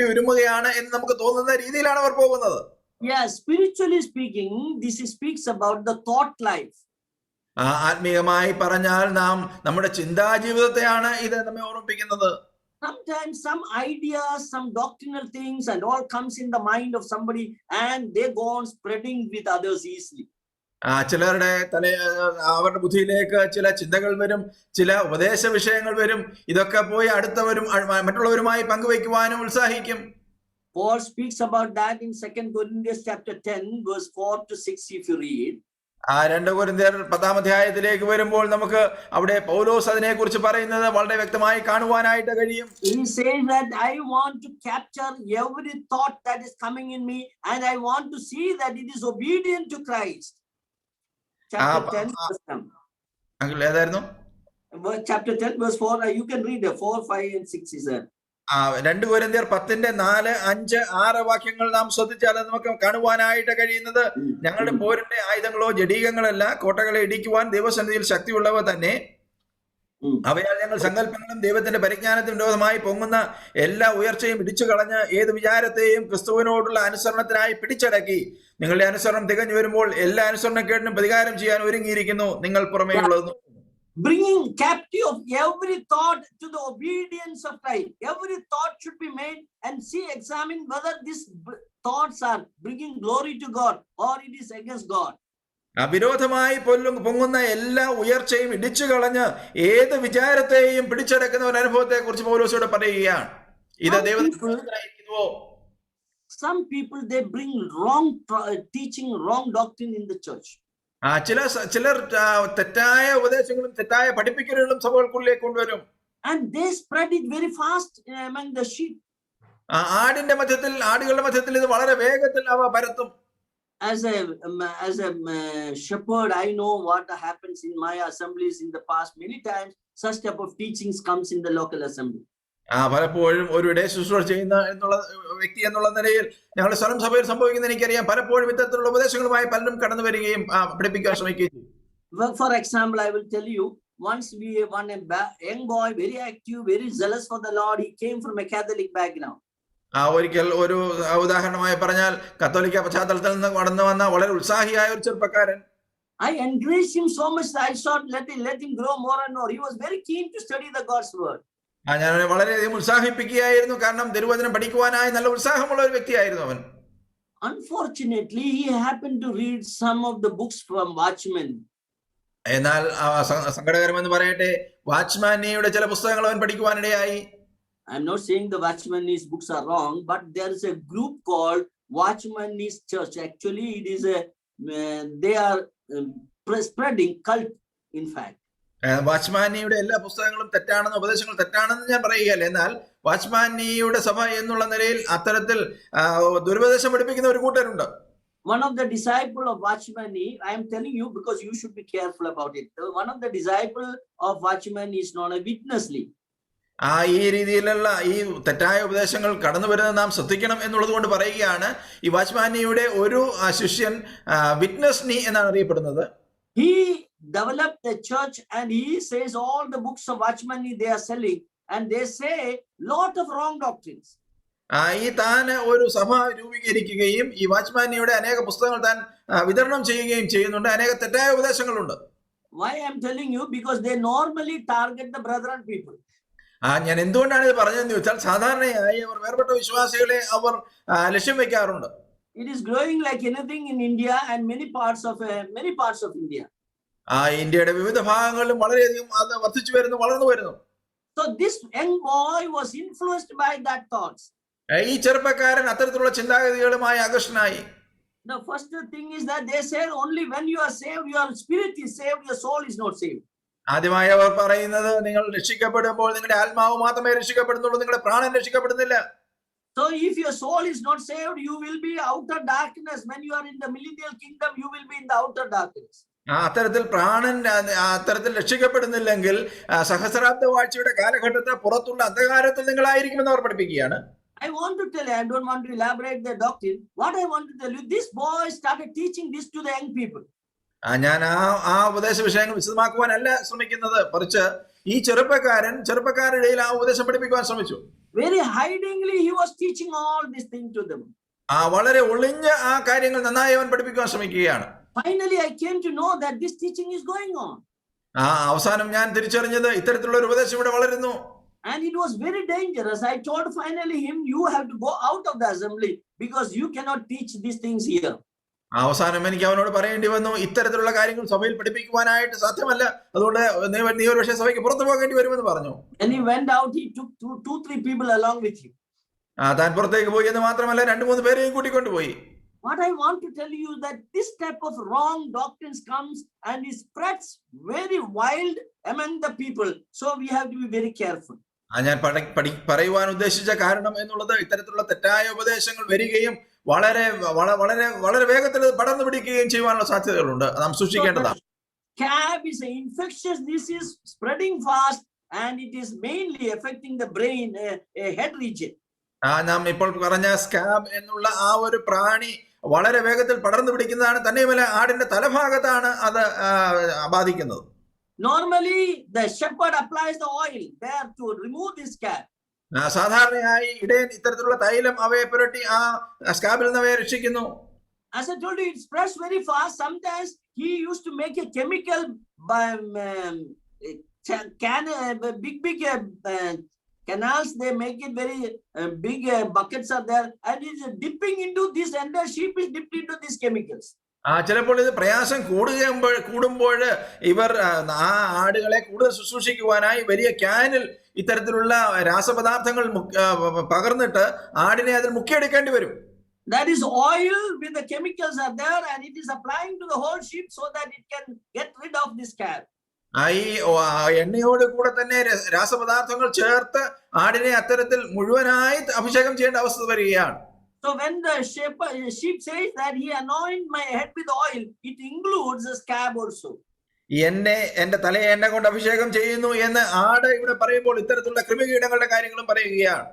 ഉരുമുകയാണ് എന്ന് നമുക്ക് തോന്നുന്ന രീതിയിലാണ് അവർ പോകുന്നത്. Yeah, spiritually speaking, this speaks about the thought life. ആത്മീയമായി പറഞ്ഞാൽ നമ്മുടെ ചിന്താ ജീവിതത്തെയാണ് ഇത് നമ്മെ ഓർമ്മിപ്പിക്കുന്നത്. Sometimes some ideas, some doctrinal things and all comes in the mind of somebody and they go on spreading with others easily. ചിലരുടെ അവരുടെ ബുദ്ധിയിലേക്ക് ചില ചിന്തകൾ വരും, ചില ഉപദേശ വിഷയങ്ങൾ വരും. ഇതൊക്കെ പോയി മറ്റുള്ളവരുമായി പങ്കുവയ്ക്കുവാനും ഉത്സാഹിക്കും. Paul speaks about that in 2 Corinthians chapter 10 verse 4 to 6 if you read. 2 കൊരിന്ത്യർ 10-ാം അധ്യായത്തിലേക്ക് വരുമ്പോൾ നമുക്ക് അവിടെ പൗലോസ് അതിനെക്കുറിച്ച് പറയുന്നത് വളരെ വ്യക്തമായി കാണുവാനായിട്ട് കഴിയും. He says that I want to capture every thought that is coming in me and I want to see that it is obedient to Christ. Chapter 10 verse 10. ഏതായിരുന്നു? Chapter 10 verse 4. You can read 4, 5 and 6 is there. 2 കൊരിന്ത്യർ 10:4, 5, 6 വാക്യങ്ങൾ നാം ശ്രദ്ധിച്ചാൽ നമുക്ക് കാണുവാനായിട്ട് കഴിയുന്നത്, ഞങ്ങളുടെ പോരിന്റെ ആയുധങ്ങളോ ജഡീകങ്ങളല്ല, കോട്ടകളെ ഇടിക്കുവാൻ ദൈവസന്നിധിയിൽ ശക്തിയുള്ളവ തന്നെ. അവയാൽ ഞങ്ങൾ സങ്കല്പങ്ങളും ദൈവത്തിന്റെ പരിജ്ഞാനത്തിന് വിരോധമായി പൊങ്ങുന്ന എല്ലാ ഉയർച്ചയും ഇടിച്ചു കളഞ്ഞ് ഏത് വിചാരത്തെയും ക്രിസ്തുവിനോടുള്ള അനുസരണത്തിനായി പിടിച്ചടക്കി നിങ്ങളുടെ അനുസരണം തികഞ്ഞു വരുമ്പോൾ എല്ലാ അനുസരണക്കേടിനും പ്രതികാരം ചെയ്യാൻ ഒരുങ്ങിയിരിക്കുന്നു. നിങ്ങൾ പുറമേയുള്ളത് bringing captive of every thought to the obedience of Christ. Every thought should be made and examine whether these thoughts are bringing glory to God or it is against God. വിരോധമായി പൊങ്ങുന്ന എല്ലാ ഉയർച്ചയും ഇടിച്ചു കളഞ്ഞ് ഏത് വിചാരത്തെയും പിടിച്ചടക്കുന്ന ഒരു അനുഭവത്തെ കുറിച്ച് പൗലോസോട് പറയുകയാണ്. ഇത് ദൈവത്തിനായിരിക്കുന്നുവോ? Some people they bring wrong teaching, wrong doctrine in the church. ചിലർ തെറ്റായ ഉപദേശങ്ങളും തെറ്റായ പഠിപ്പിക്കലുകളും സഭകൾക്കുള്ളിലേക്ക് കൊണ്ടുവരും. And they spread it very fast among the sheep. ആടുകളുടെ മധ്യത്തിൽ ഇത് വളരെ വേഗത്തിൽ അവ പരത്തും. As a shepherd, I know what happens in my assemblies in the past. Many times such type of teachings comes in the local assembly. പലപ്പോഴും ഒരു ഇടയ ശുശ്രൂഷ ചെയ്യുന്ന വ്യക്തി എന്നുള്ള നിലയിൽ ഞങ്ങളുടെ സ്വരം സഭയിൽ സംഭവിക്കുന്ന എനിക്കറിയാം. പലപ്പോഴും ഇത്തരത്തിലുള്ള ഉപദേശങ്ങളുമായി പലരും കടന്നു വരികയും പഠിപ്പിക്കാൻ ശ്രമിക്കുകയും ചെയ്യും. For example, I will tell you, once one young boy, very active, very zealous for the Lord. He came from a Catholic background. ഒരിക്കൽ ഒരു ഉദാഹരണമായി പറഞ്ഞാൽ കത്തോലിക്ക പശ്ചാത്തലത്തിൽ നിന്ന് കടന്നു വന്ന വളരെ ഉത്സാഹിയായ ഒരു ചെറുപ്പക്കാരൻ. I encouraged him so much that I thought let him grow more and more. He was very keen to study the God's word. ഞാൻ അവനെ വളരെയധികം ഉത്സാഹിപ്പിക്കുകയായിരുന്നു. കാരണം തിരുവചനം പഠിക്കുവാനായി നല്ല ഉത്സാഹമുള്ള ഒരു വ്യക്തിയായിരുന്നു അവൻ. Unfortunately, he happened to read some of the books from Watchman. എന്നാൽ സങ്കടകരമെന്ന് പറയട്ടെ, വാച്ച്മാനിയുടെ ചില പുസ്തകങ്ങൾ അവൻ പഠിക്കുവാനിടയായി. I'm not saying the Watchmanese books are wrong, but there is a group called Watchmanese Church. Actually, it is they are spreading cult, in fact. വാച്ച്മാനിയുടെ എല്ലാ പുസ്തകങ്ങളും തെറ്റാണെന്ന്, ഉപദേശങ്ങൾ തെറ്റാണെന്ന് ഞാൻ പറയുകയല്ല. എന്നാൽ വാച്ച്മാനിയുടെ സഭ എന്നുള്ള നിലയിൽ അത്തരത്തിൽ ദുരുപദേശം പഠിപ്പിക്കുന്ന ഒരു കൂട്ടരുണ്ട്. One of the disciples of Watchmani, I am telling you because you should be careful about it. One of the disciples of Watchmani is known as Witness Lee. ഈ രീതിയിലുള്ള ഈ തെറ്റായ ഉപദേശങ്ങൾ കടന്നു വരുന്നത് നാം ശ്രദ്ധിക്കണം എന്നുള്ളത് കൊണ്ട് പറയുകയാണ്. ഈ വാച്ച്മാനിയുടെ ഒരു ശിഷ്യൻ വിറ്റ്നസ് നീ എന്നാണ് അറിയപ്പെടുന്നത്. He developed a church and he says all the books of Watchmani they are selling and they say lot of wrong doctrines. ഈ താൻ ഒരു സഭ രൂപീകരിക്കുകയും ഈ വാച്ച്മാനിയുടെ അനേക പുസ്തകങ്ങൾ താൻ വിതരണം ചെയ്യുകയും ചെയ്യുന്നുണ്ട്. അനേക തെറ്റായ ഉപദേശങ്ങളുണ്ട്. Why I am telling you? Because they normally target the brethren people. ഞാൻ എന്തുകൊണ്ടാണ് ഇത് പറഞ്ഞതെന്ന് ചോദിച്ചാൽ, സാധാരണയായി അവർ വേർപെട്ട വിശ്വാസികളെ അവർ ലക്ഷ്യം വെക്കാറുണ്ട്. It is growing like anything in India and many parts of India. ഇന്ത്യയുടെ വിവിധ ഭാഗങ്ങളിലും വളരെയധികം അത് വർദ്ധിച്ചു വരുന്നു, വളർന്നു വരുന്നു. So this young boy was influenced by that thoughts. ഈ ചെറുപ്പക്കാരൻ അത്തരത്തിലുള്ള ചിന്താഗതികളുമായി ആകർഷനായി. The first thing is that they say only when you are saved, your spirit is saved, your soul is not saved. ആദ്യമായി അവർ പറയുന്നത്, നിങ്ങൾ രക്ഷിക്കപ്പെടുമ്പോൾ നിങ്ങളുടെ ആത്മാവ് മാത്രമേ രക്ഷിക്കപ്പെടുന്നുള്ളൂ, നിങ്ങളുടെ പ്രാണൻ രക്ഷിക്കപ്പെടുന്നില്ല. So if your soul is not saved, you will be outer darkness. When you are in the millennial kingdom, you will be in the outer darkness. അത്തരത്തിൽ പ്രാണൻ അത്തരത്തിൽ രക്ഷിക്കപ്പെടുന്നില്ലെങ്കിൽ സഹസ്രാബ്ദ വാഴ്ചയുടെ കാലഘട്ടത്തെ പുറത്തുള്ള അന്ധകാരത്തിൽ നിങ്ങളായിരിക്കുമെന്ന് അവർ പഠിപ്പിക്കുകയാണ്. I want to tell you, I don't want to elaborate the doctrine. What I want to tell you, this boy started teaching this to the young people. ഞാൻ ആ ഉപദേശ വിഷയങ്ങൾ വിശദമാക്കുവാനല്ല ശ്രമിക്കുന്നത്, മറിച്ച് ഈ ചെറുപ്പക്കാരുടെ ആ ഉപദേശം പഠിപ്പിക്കുവാൻ ശ്രമിച്ചു. Very hidingly he was teaching all these things to them. വളരെ ഒളിഞ്ഞ ആ കാര്യങ്ങൾ നന്നായി അവൻ പഠിപ്പിക്കുവാൻ ശ്രമിക്കുകയാണ്. Finally I came to know that this teaching is going on. അവസാനം ഞാൻ തിരിച്ചറിഞ്ഞത് ഇത്തരത്തിലുള്ള ഒരു ഉപദേശം ഇവിടെ വളരുന്നു. And it was very dangerous. I told finally him, you have to go out of the assembly because you cannot teach these things here. അവസാനം എനിക്ക് അവനോട് പറയേണ്ടി വന്നു, ഇത്തരത്തിലുള്ള കാര്യങ്ങൾ സഭയിൽ പഠിപ്പിക്കുവാനായിട്ട് സാധ്യമല്ല, അതുകൊണ്ട് നീ ഒരു പക്ഷേ സഭയ്ക്ക് പുറത്തു പോകേണ്ടി വരുമെന്ന് പറഞ്ഞു. And he went out, he took two, three people along with him. താൻ പുറത്തേക്ക് പോയി എന്ന് മാത്രമല്ല 2-3 പേരെയും കൂട്ടിക്കൊണ്ടുപോയി. What I want to tell you that this type of wrong doctrines comes and it spreads very wild among the people. So we have to be very careful. ഞാൻ പറയുവാൻ ഉദ്ദേശിച്ച കാരണം എന്നുള്ളത്, ഇത്തരത്തിലുള്ള തെറ്റായ ഉപദേശങ്ങൾ വരികയും വളരെ വളരെ വളരെ വേഗത്തിൽ പടർന്നു പിടിക്കുകയും ചെയ്യുവാനുള്ള സാധ്യതകളുണ്ട്. നാം സൂക്ഷിക്കേണ്ടതാണ്. Scab is an infectious disease spreading fast and it is mainly affecting the brain, head region. നാം ഇപ്പോൾ പറഞ്ഞ സ്കാബ് എന്നുള്ള ആ ഒരു പ്രാണി വളരെ വേഗത്തിൽ പടർന്നു പിടിക്കുന്നതാണ്. തന്നെയുമല്ല ആടിന്റെ തലഭാഗത്താണ് അത് ബാധിക്കുന്നത്. Normally the shepherd applies the oil there to remove this scab. സാധാരണയായി ഇടയൻ ഇത്തരത്തിലുള്ള തൈലം അവയെ പുരട്ടി ആ സ്കാബിൽ നിന്ന് അവയെ രക്ഷിക്കുന്നു. As I told you, it spreads very fast. Sometimes he used to make a chemical big canals. They make it very big buckets are there and it is dipping into this, and the sheep is dipped into these chemicals. ചിലപ്പോൾ ഇത് പ്രയാസം കൂടുമ്പോൾ ഇവർ ആ ആടുകളെ കൂടുതൽ ശുശ്രൂഷിക്കുവാനായി വലിയ ക്യാനിൽ ഇത്തരത്തിലുള്ള രാസപദാർത്ഥങ്ങൾ പകർന്നിട്ട് ആടിനെ അതിൽ മുക്കിയെടുക്കേണ്ടി വരും. That is oil with the chemicals are there, and it is applying to the whole sheep so that it can get rid of this scab. ഈ എണ്ണയോട് കൂടെ തന്നെ രാസപദാർത്ഥങ്ങൾ ചേർത്ത് ആടിനെ അത്തരത്തിൽ മുഴുവനായി അഭിഷേകം ചെയ്യേണ്ട അവസ്ഥ വരികയാണ്. So when the sheep says that he anoint my head with oil, it includes the scab also. എന്റെ തലയെ എണ്ണ കൊണ്ട് അഭിഷേകം ചെയ്യുന്നു എന്ന് ആട് ഇവിടെ പറയുമ്പോൾ ഇത്തരത്തിലുള്ള കൃമികീടങ്ങളുടെ കാര്യങ്ങളും പറയുകയാണ്.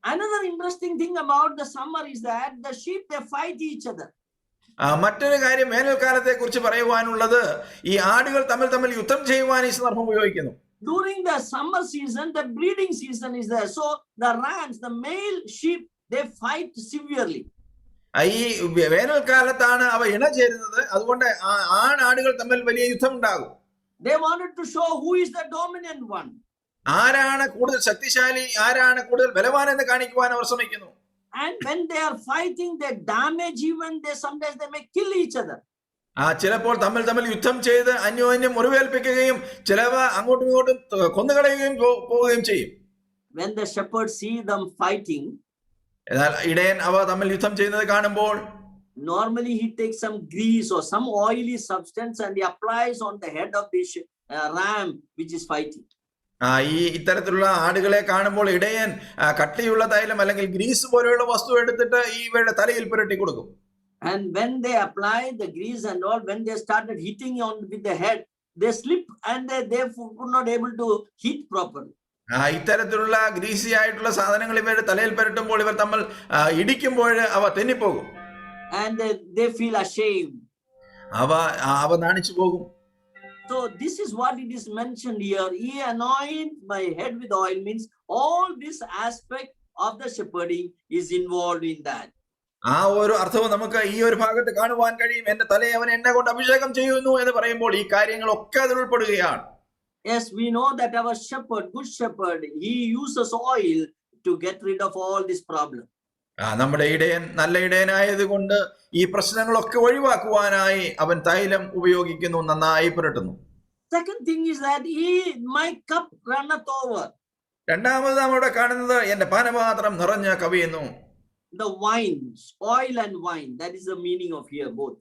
Another interesting thing about the summer is that the sheep, they fight each other. മറ്റൊരു കാര്യം വേനൽക്കാലത്തെ കുറിച്ച് പറയുവാനുള്ളത് ഈ ആടുകൾ തമ്മിൽ യുദ്ധം ചെയ്യുവാൻ ഈ സന്ദർഭം ഉപയോഗിക്കുന്നു. During the summer season, the breeding season is there. So the rams, the male sheep, they fight severely. ഈ വേനൽക്കാലത്താണ് അവ ഇണചേരുന്നത്. അതുകൊണ്ട് ആണാടുകൾ തമ്മിൽ വലിയ യുദ്ധം ഉണ്ടാകും. They wanted to show who is the dominant one. ആരാണ് കൂടുതൽ ശക്തിശാലി, ആരാണ് കൂടുതൽ ബലവാൻ എന്ന് കാണിക്കുവാൻ അവർ ശ്രമിക്കുന്നു. And when they are fighting, they damage, even sometimes they may kill each other. ചിലപ്പോൾ തമ്മിൽ യുദ്ധം ചെയ്ത് അന്യോന്യം മുറിവേൽപ്പിക്കുകയും ചിലവ അങ്ങോട്ടും ഇങ്ങോട്ടും കൊന്നുകളയുകയും പോവുകയും ചെയ്യും. When the shepherds see them fighting, എന്നാൽ ഇടയൻ അവ തമ്മിൽ യുദ്ധം ചെയ്യുന്നത് കാണുമ്പോൾ normally he takes some grease or some oily substance and he applies on the head of this ram which is fighting. ഈ ഇത്തരത്തിലുള്ള ആടുകളെ കാണുമ്പോൾ ഇടയൻ കട്ടിയുള്ള തൈലം അല്ലെങ്കിൽ ഗ്രീസ് പോലെയുള്ള വസ്തു എടുത്തിട്ട് ഇവയുടെ തലയിൽ പുരട്ടി കൊടുക്കും. And when they apply the grease and all, when they started hitting on with the head, they slip and they could not able to hit properly. ഇത്തരത്തിലുള്ള ഗ്രീസി ആയിട്ടുള്ള സാധനങ്ങൾ ഇവരുടെ തലയിൽ പുരട്ടുമ്പോൾ ഇവർ തമ്മിൽ ഇടിക്കുമ്പോൾ അവ തെന്നിപ്പോകും. And they feel ashamed. അവ നാണിച്ചു പോകും. So this is what it is mentioned here. He anoint my head with oil means all this aspect of the shepherding is involved in that. ഒരു അർത്ഥവും നമുക്ക് ഈ ഒരു ഭാഗത്ത് കാണുവാൻ കഴിയും. എന്റെ തലയെ അവൻ എണ്ണ കൊണ്ട് അഭിഷേകം ചെയ്യുന്നു എന്ന് പറയുമ്പോൾ ഈ കാര്യങ്ങളൊക്കെ അതിൽ ഉൾപ്പെടുകയാണ്. Yes, we know that our shepherd, good shepherd, he uses oil to get rid of all this problem. നമ്മുടെ ഇടയൻ നല്ല ഇടയനായതുകൊണ്ട് ഈ പ്രശ്നങ്ങളൊക്കെ ഒഴിവാക്കുവാനായി അവൻ തൈലം ഉപയോഗിക്കുന്നു, നന്നായി പുരട്ടുന്നു. Second thing is that my cup runneth over. രണ്ടാമത് നാം ഇവിടെ കാണുന്നത് എന്റെ പാനപാത്രം നിറഞ്ഞ കവിയുന്നു. The wines, oil and wine, that is the meaning of here both.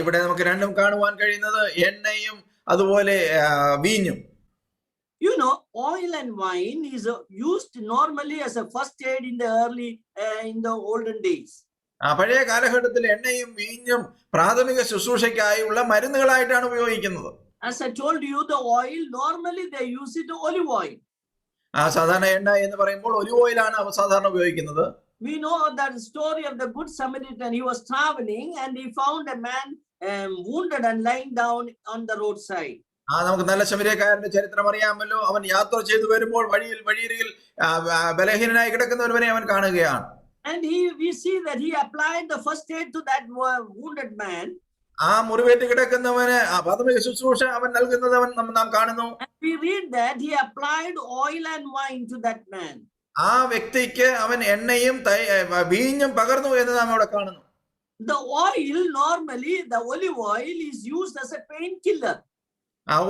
ഇവിടെ നമുക്ക് രണ്ടും കാണുവാൻ കഴിയുന്നത് എണ്ണയും അതുപോലെ വീഞ്ഞും. You know, oil and wine is used normally as a first aid in the olden days. പഴയ കാലഘട്ടത്തിൽ എണ്ണയും വീഞ്ഞും പ്രാഥമിക ശുശ്രൂഷയ്ക്കായുള്ള മരുന്നുകളായിട്ടാണ് ഉപയോഗിക്കുന്നത്. As I told you, the oil normally they use it olive oil. സാധാരണ എണ്ണ എന്ന് പറയുമ്പോൾ ഒലിവ് ഓയിലാണ് സാധാരണ ഉപയോഗിക്കുന്നത്. We know that story of the Good Samaritan. He was traveling and he found a man wounded and lying down on the roadside. നമുക്ക് നല്ല ശമരിയക്കാരന്റെ ചരിത്രം അറിയാമല്ലോ. അവൻ യാത്ര ചെയ്തു വരുമ്പോൾ വഴിയരികിൽ ബലഹീനനായി കിടക്കുന്നവനെ അവൻ കാണുകയാണ്. And we see that he applied the first aid to that wounded man. മുറിവേറ്റ് കിടക്കുന്നവന് പ്രാഥമിക ശുശ്രൂഷ അവൻ നൽകുന്നത് നാം കാണുന്നു. And we read that he applied oil and wine to that man. വ്യക്തിക്ക് അവൻ എണ്ണയും വീഞ്ഞും പകർന്നു എന്ന് നാം അവിടെ കാണുന്നു. The oil normally, the olive oil is used as a painkiller.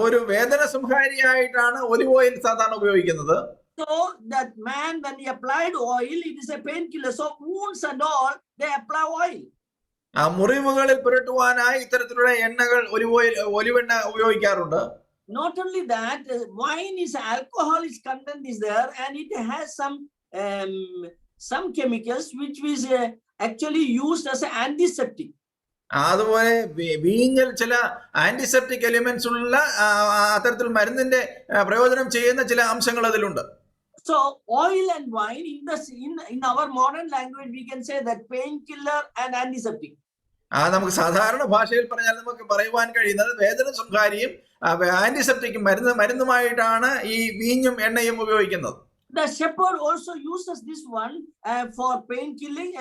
ഒരു വേദന സംഹാരിയായിട്ടാണ് ഒലിവ് ഓയിൽ സാധാരണ ഉപയോഗിക്കുന്നത്. So that man, when he applied oil, it is a painkiller. So wounds and all, they apply oil. മുറിവുകളിൽ പുരട്ടുവാനായി ഇത്തരത്തിലുള്ള എണ്ണകൾ ഒലിവെണ്ണ ഉപയോഗിക്കാറുണ്ട്. Not only that, wine is alcoholic content is there, and it has some chemicals which is actually used as an antiseptic. അതുപോലെ വീഞ്ഞിൽ ചില antiseptic elements ഉള്ള അത്തരത്തിൽ മരുന്നിന്റെ പ്രയോജനം ചെയ്യുന്ന ചില അംശങ്ങൾ അതിലുണ്ട്. So oil and wine in our modern language we can say that painkiller and antiseptic. നമുക്ക് സാധാരണ ഭാഷയിൽ പറഞ്ഞാൽ നമുക്ക് പറയുവാൻ കഴിയുന്നത് വേദന സംഹാരിയും ആന്റിസെപ്റ്റിക്കും മരുന്നുമായിട്ടാണ് ഈ വീഞ്ഞും എണ്ണയും ഉപയോഗിക്കുന്നത്. The shepherd also uses this one for pain killing,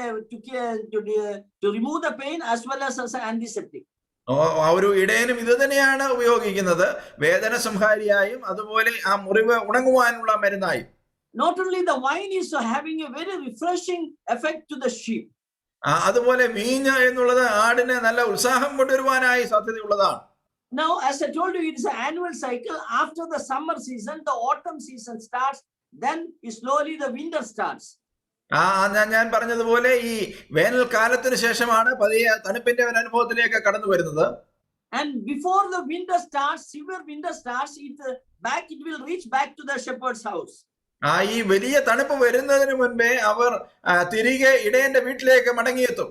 to remove the pain as well as an antiseptic. ഒരു ഇടയനും ഇത് തന്നെയാണ് ഉപയോഗിക്കുന്നത്, വേദന സംഹാരിയായും അതുപോലെ മുറിവ് ഉണങ്ങുവാനുള്ള മരുന്നായും. Not only the wine is having a very refreshing effect to the sheep. അതുപോലെ വീഞ്ഞ് എന്നുള്ളത് ആടിന് നല്ല ഉത്സാഹം കൊണ്ടുവരുവാനായി സാധ്യതയുള്ളതാണ്. Now, as I told you, it is an annual cycle. After the summer season, the autumn season starts. Then slowly the winter starts. ഞാൻ പറഞ്ഞതുപോലെ ഈ വേനൽക്കാലത്തിന് ശേഷമാണ് പതിയെ തണുപ്പിന്റെ ഒരു അനുഭവത്തിലേക്ക് കടന്നു വരുന്നത്. And before the winter starts, severe winter starts, it will reach back to the shepherd's house. ഈ വലിയ തണുപ്പ് വരുന്നതിന് മുൻപേ അവർ തിരികെ ഇടയന്റെ വീട്ടിലേക്ക് മടങ്ങിയെത്തും.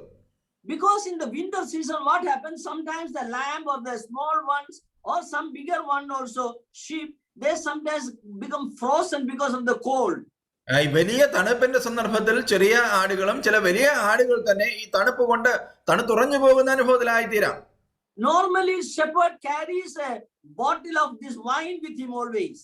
Because in the winter season, what happens? Sometimes the lamb or the small ones or some bigger one also, sheep, they sometimes become frozen because of the cold. ഈ വലിയ തണുപ്പിന്റെ സന്ദർഭത്തിൽ ചെറിയ ആടുകളും ചില വലിയ ആടുകൾ തന്നെ ഈ തണുപ്പ് കൊണ്ട് തണുത്തുറഞ്ഞു പോകുന്ന അനുഭവത്തിലായി തീരാം. Normally, shepherd carries a bottle of this wine with him always.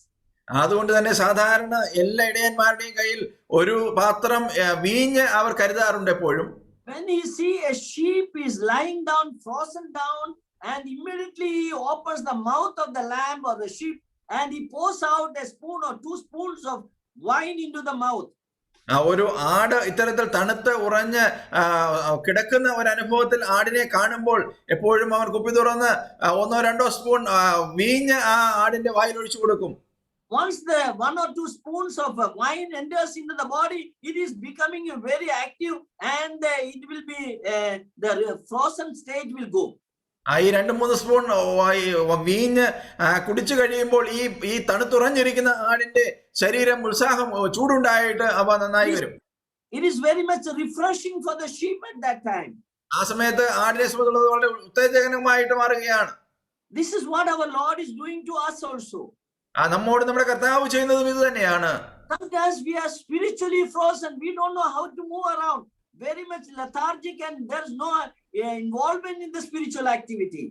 അതുകൊണ്ട് തന്നെ സാധാരണ എല്ലാ ഇടയന്മാരുടെയും കയ്യിൽ ഒരു പാത്രം വീഞ്ഞ് അവർ കരുതാറുണ്ട് എപ്പോഴും. When he see a sheep is lying down, frozen down, and immediately he opens the mouth of the lamb or the sheep, and he pours out a spoon or 2 spoons of wine into the mouth. ഒരു ആട് ഇത്തരത്തിൽ തണുത്ത് ഉറഞ്ഞ് കിടക്കുന്ന ഒരു അനുഭവത്തിൽ ആടിനെ കാണുമ്പോൾ എപ്പോഴും അവർ കുപ്പി തുറന്ന് 1-2 സ്പൂൺ വീഞ്ഞ് ആ ആടിന്റെ വായിൽ ഒഴിച്ചു കൊടുക്കും. Once the 1 or 2 spoons of wine enters into the body, it is becoming very active, and it will be the frozen stage will go. ഈ 2-3 സ്പൂൺ വീഞ്ഞ് കുടിച്ചു കഴിയുമ്പോൾ ഈ തണുത്തുറഞ്ഞിരിക്കുന്ന ആടിന്റെ ശരീരം ഉത്സാഹം ചൂടുണ്ടായിട്ട് അവ നന്നായി വരും. It is very much refreshing for the sheep at that time. ആ സമയത്ത് ആടിനെ സംബന്ധിച്ചുള്ളത് വളരെ ഉത്തേജകരമായിട്ട് മാറുകയാണ്. This is what our Lord is doing to us also. നമ്മോട് നമ്മുടെ കർത്താവ് ചെയ്യുന്നതും ഇത് തന്നെയാണ്. Sometimes we are spiritually frozen. We don't know how to move around. Very much lethargic, and there's no involvement in the spiritual activity.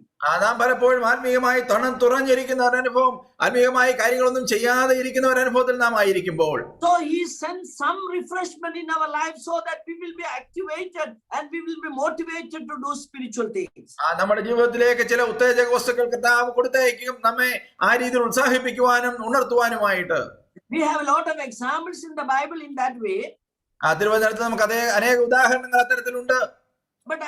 നാം പലപ്പോഴും ആത്മീയമായി തുറഞ്ഞിരിക്കുന്ന ഒരു അനുഭവം, ആത്മീയമായി കാര്യങ്ങളൊന്നും ചെയ്യാതെ ഇരിക്കുന്ന ഒരു അനുഭവത്തിൽ നാം ആയിരിക്കുമ്പോൾ So he sends some refreshment in our life so that we will be activated and we will be motivated to do spiritual things. നമ്മുടെ ജീവിതത്തിലേക്ക് ചില ഉത്തേജക വസ്തുക്കൾ കർത്താവ് കൊടുത്തയക്കും, നമ്മെ ആ രീതിയിൽ ഉത്സാഹിപ്പിക്കുവാനും ഉണർത്തുവാനുമായിട്ട്. We have a lot of examples in the Bible in that way. തിരുവചനത്തിൽ നമുക്ക് അനേക ഉദാഹരണങ്ങൾ അത്തരത്തിലുണ്ട്. But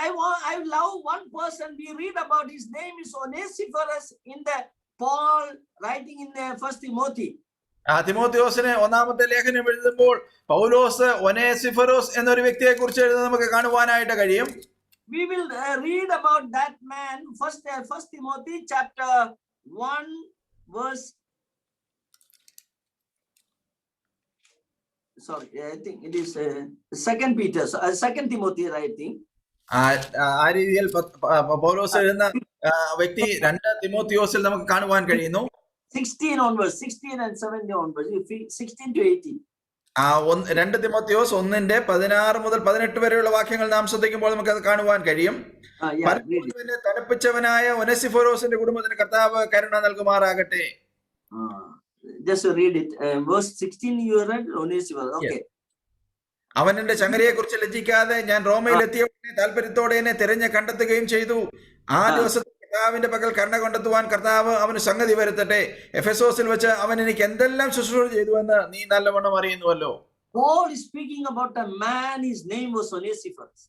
I love one person. We read about his name is Onesiphorus in the Paul writing in the 1 Timothy. തിമോത്തിയോസിനെ ഒന്നാമത്തെ ലേഖനം എഴുതുമ്പോൾ പൗലോസ് ഒനേസിഫറോസ് എന്നൊരു വ്യക്തിയെ കുറിച്ച് എഴുതുന്നത് നമുക്ക് കാണുവാനായിട്ട് കഴിയും. We will read about that man. First Timothy chapter 1 verse. Sorry, I think it is 2 Peter. 2 Timothy, I think. ആ രീതിയിൽ പൗലോസ് എഴുതുന്ന വ്യക്തി 2 തിമോത്തിയോസിൽ നമുക്ക് കാണുവാൻ കഴിയുന്നു. 16 onwards, 16 and 17 onwards, 16 to 18. 2 Timotheos 1:16 മുതൽ 18 വരെയുള്ള വാക്യങ്ങൾ നാം ശ്രദ്ധിക്കുമ്പോൾ നമുക്ക് അത് കാണുവാൻ കഴിയും. തണുപ്പിച്ചവനായ ഒനേസിഫോറോസിന്റെ കുടുംബത്തിന് കർത്താവ് കരുണ നൽകുമാറാകട്ടെ. Just read it. Verse 16 you read Onesiphorus. Okay. അവൻ എന്റെ ചങ്ങലയെ കുറിച്ച് ലജ്ജിക്കാതെ ഞാൻ റോമയിൽ എത്തിയ താല്പര്യത്തോടെ എന്നെ തിരഞ്ഞ് കണ്ടെത്തുകയും ചെയ്തു. ആ ദിവസത്തിൽ കർത്താവിന്റെ പകൽ കരുണ കണ്ടെത്തുവാൻ കർത്താവ് അവന് സംഗതി വരുത്തട്ടെ. എഫെസോസിൽ വെച്ച് അവൻ എനിക്ക് എന്തെല്ലാം ശുശ്രൂഷ ചെയ്തു എന്ന് നീ നല്ലവണ്ണം അറിയുന്നുവല്ലോ. Paul is speaking about a man. His name was Onesiphorus.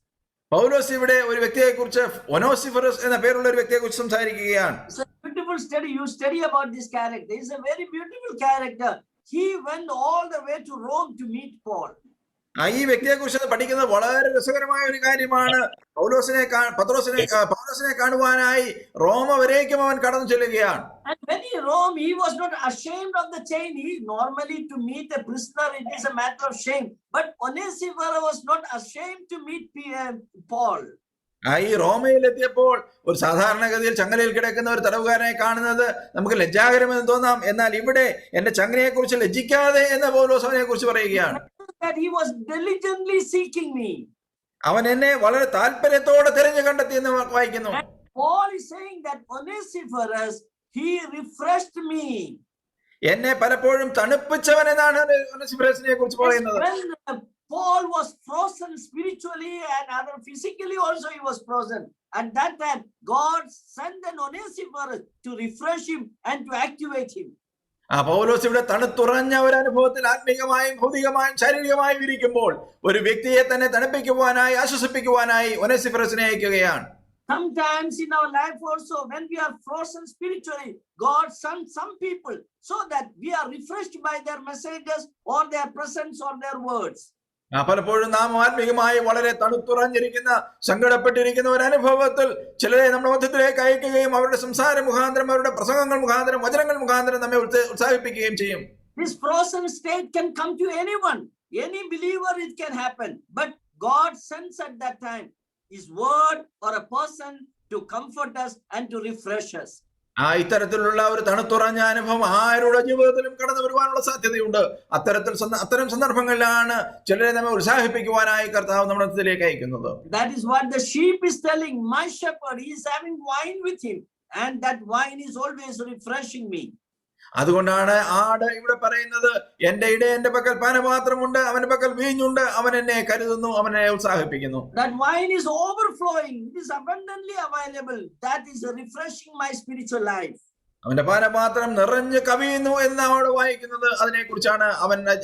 പൗലോസ് ഇവിടെ ഒരു വ്യക്തിയെ കുറിച്ച് ഒനേസിഫറസ് എന്ന പേരുള്ള ഒരു വ്യക്തിയെ കുറിച്ച് സംസാരിക്കുകയാണ്. It's a beautiful study. You study about this character. He's a very beautiful character. He went all the way to Rome to meet Paul. ഈ വ്യക്തിയെ കുറിച്ച് പഠിക്കുന്നത് വളരെ രസകരമായ ഒരു കാര്യമാണ്. പൗലോസിനെ കാണുവാനായി റോമ വരേക്കും അവൻ കടന്നു ചെല്ലുകയാണ്. And when he roamed, he was not ashamed of the chain. He normally to meet a prisoner, it is a matter of shame. But Onesiphorus was not ashamed to meet Paul. ഈ റോമയിലെത്തിയപ്പോൾ ഒരു സാധാരണഗതിയിൽ ചങ്ങലയിൽ കിടക്കുന്ന ഒരു തടവുകാരനെ കാണുന്നത് നമുക്ക് ലജ്ജാകരമെന്ന് തോന്നാം. എന്നാൽ ഇവിടെ എന്റെ ചങ്ങലയെ കുറിച്ച് ലജ്ജിക്കാതെ എന്ന് പൗലോസിനെ കുറിച്ച് പറയുകയാണ്. That he was diligently seeking me. അവൻ എന്നെ വളരെ താല്പര്യത്തോടെ തിരഞ്ഞു കണ്ടെത്തി എന്ന് വായിക്കുന്നു. Paul is saying that Onesiphorus, he refreshed me. എന്നെ പലപ്പോഴും തണുപ്പിച്ചവൻ എന്നാണ് ഒനേസിഫറസിനെ കുറിച്ച് പറയുന്നത്. When Paul was frozen spiritually and other physically also he was frozen. At that time, God sent an Onesiphorus to refresh him and to activate him. പൗലോസ് ഇവിടെ തണുത്തുറഞ്ഞ ഒരു അനുഭവത്തിൽ ആത്മീയമായും ഭൗതികമായും ശാരീരികമായും ഇരിക്കുമ്പോൾ ഒരു വ്യക്തിയെ തന്നെ തണുപ്പിക്കുവാനായി ആശ്വസിപ്പിക്കുവാനായി ഒനേസിഫറസിനെ അയക്കുകയാണ്. Sometimes in our life also, when we are frozen spiritually, God sends some people so that we are refreshed by their messages or their presence or their words. പലപ്പോഴും നാം ആത്മീയമായി വളരെ തണുത്തുറഞ്ഞിരിക്കുന്ന സങ്കടപ്പെട്ടിരിക്കുന്ന ഒരു അനുഭവത്തിൽ ചിലരെ നമ്മുടെ മധ്യത്തിലേക്ക് അയക്കുകയും അവരുടെ സംസാര മുഖാന്തരം, അവരുടെ പ്രസംഗങ്ങൾ മുഖാന്തരം, വചനങ്ങൾ മുഖാന്തരം നമ്മെ ഉത്സാഹിപ്പിക്കുകയും ചെയ്യും. This frozen state can come to anyone, any believer. It can happen, but God sends at that time His word or a person to comfort us and to refresh us. ഇത്തരത്തിലുള്ള ഒരു തണുത്തുറഞ്ഞ അനുഭവം ആരുടെ ജീവിതത്തിലും കടന്നു വരുവാനുള്ള സാധ്യതയുണ്ട്. അത്തരം സന്ദർഭങ്ങളിലാണ് ചിലരെ നമ്മെ ഉത്സാഹിപ്പിക്കുവാനായി കർത്താവ് നമ്മുടെ അടുത്തേക്ക് അയക്കുന്നത്. That is what the sheep is telling. My shepherd, he is having wine with him, and that wine is always refreshing me. അതുകൊണ്ടാണ് ആട് ഇവിടെ പറയുന്നത്, എന്റെ ഇടയന്റെ പക്കൽ പാനപാത്രമുണ്ട്, അവന്റെ പക്കൽ വീഞ്ഞുണ്ട്, അവൻ എന്നെ കരുതുന്നു, അവനെ ഉത്സാഹിപ്പിക്കുന്നു. That wine is overflowing. It is abundantly available. That is refreshing my spiritual life. അവന്റെ പാനപാത്രം നിറഞ്ഞു കവിയുന്നു എന്ന് അവിടെ വായിക്കുന്നത് അതിനെ കുറിച്ചാണ്.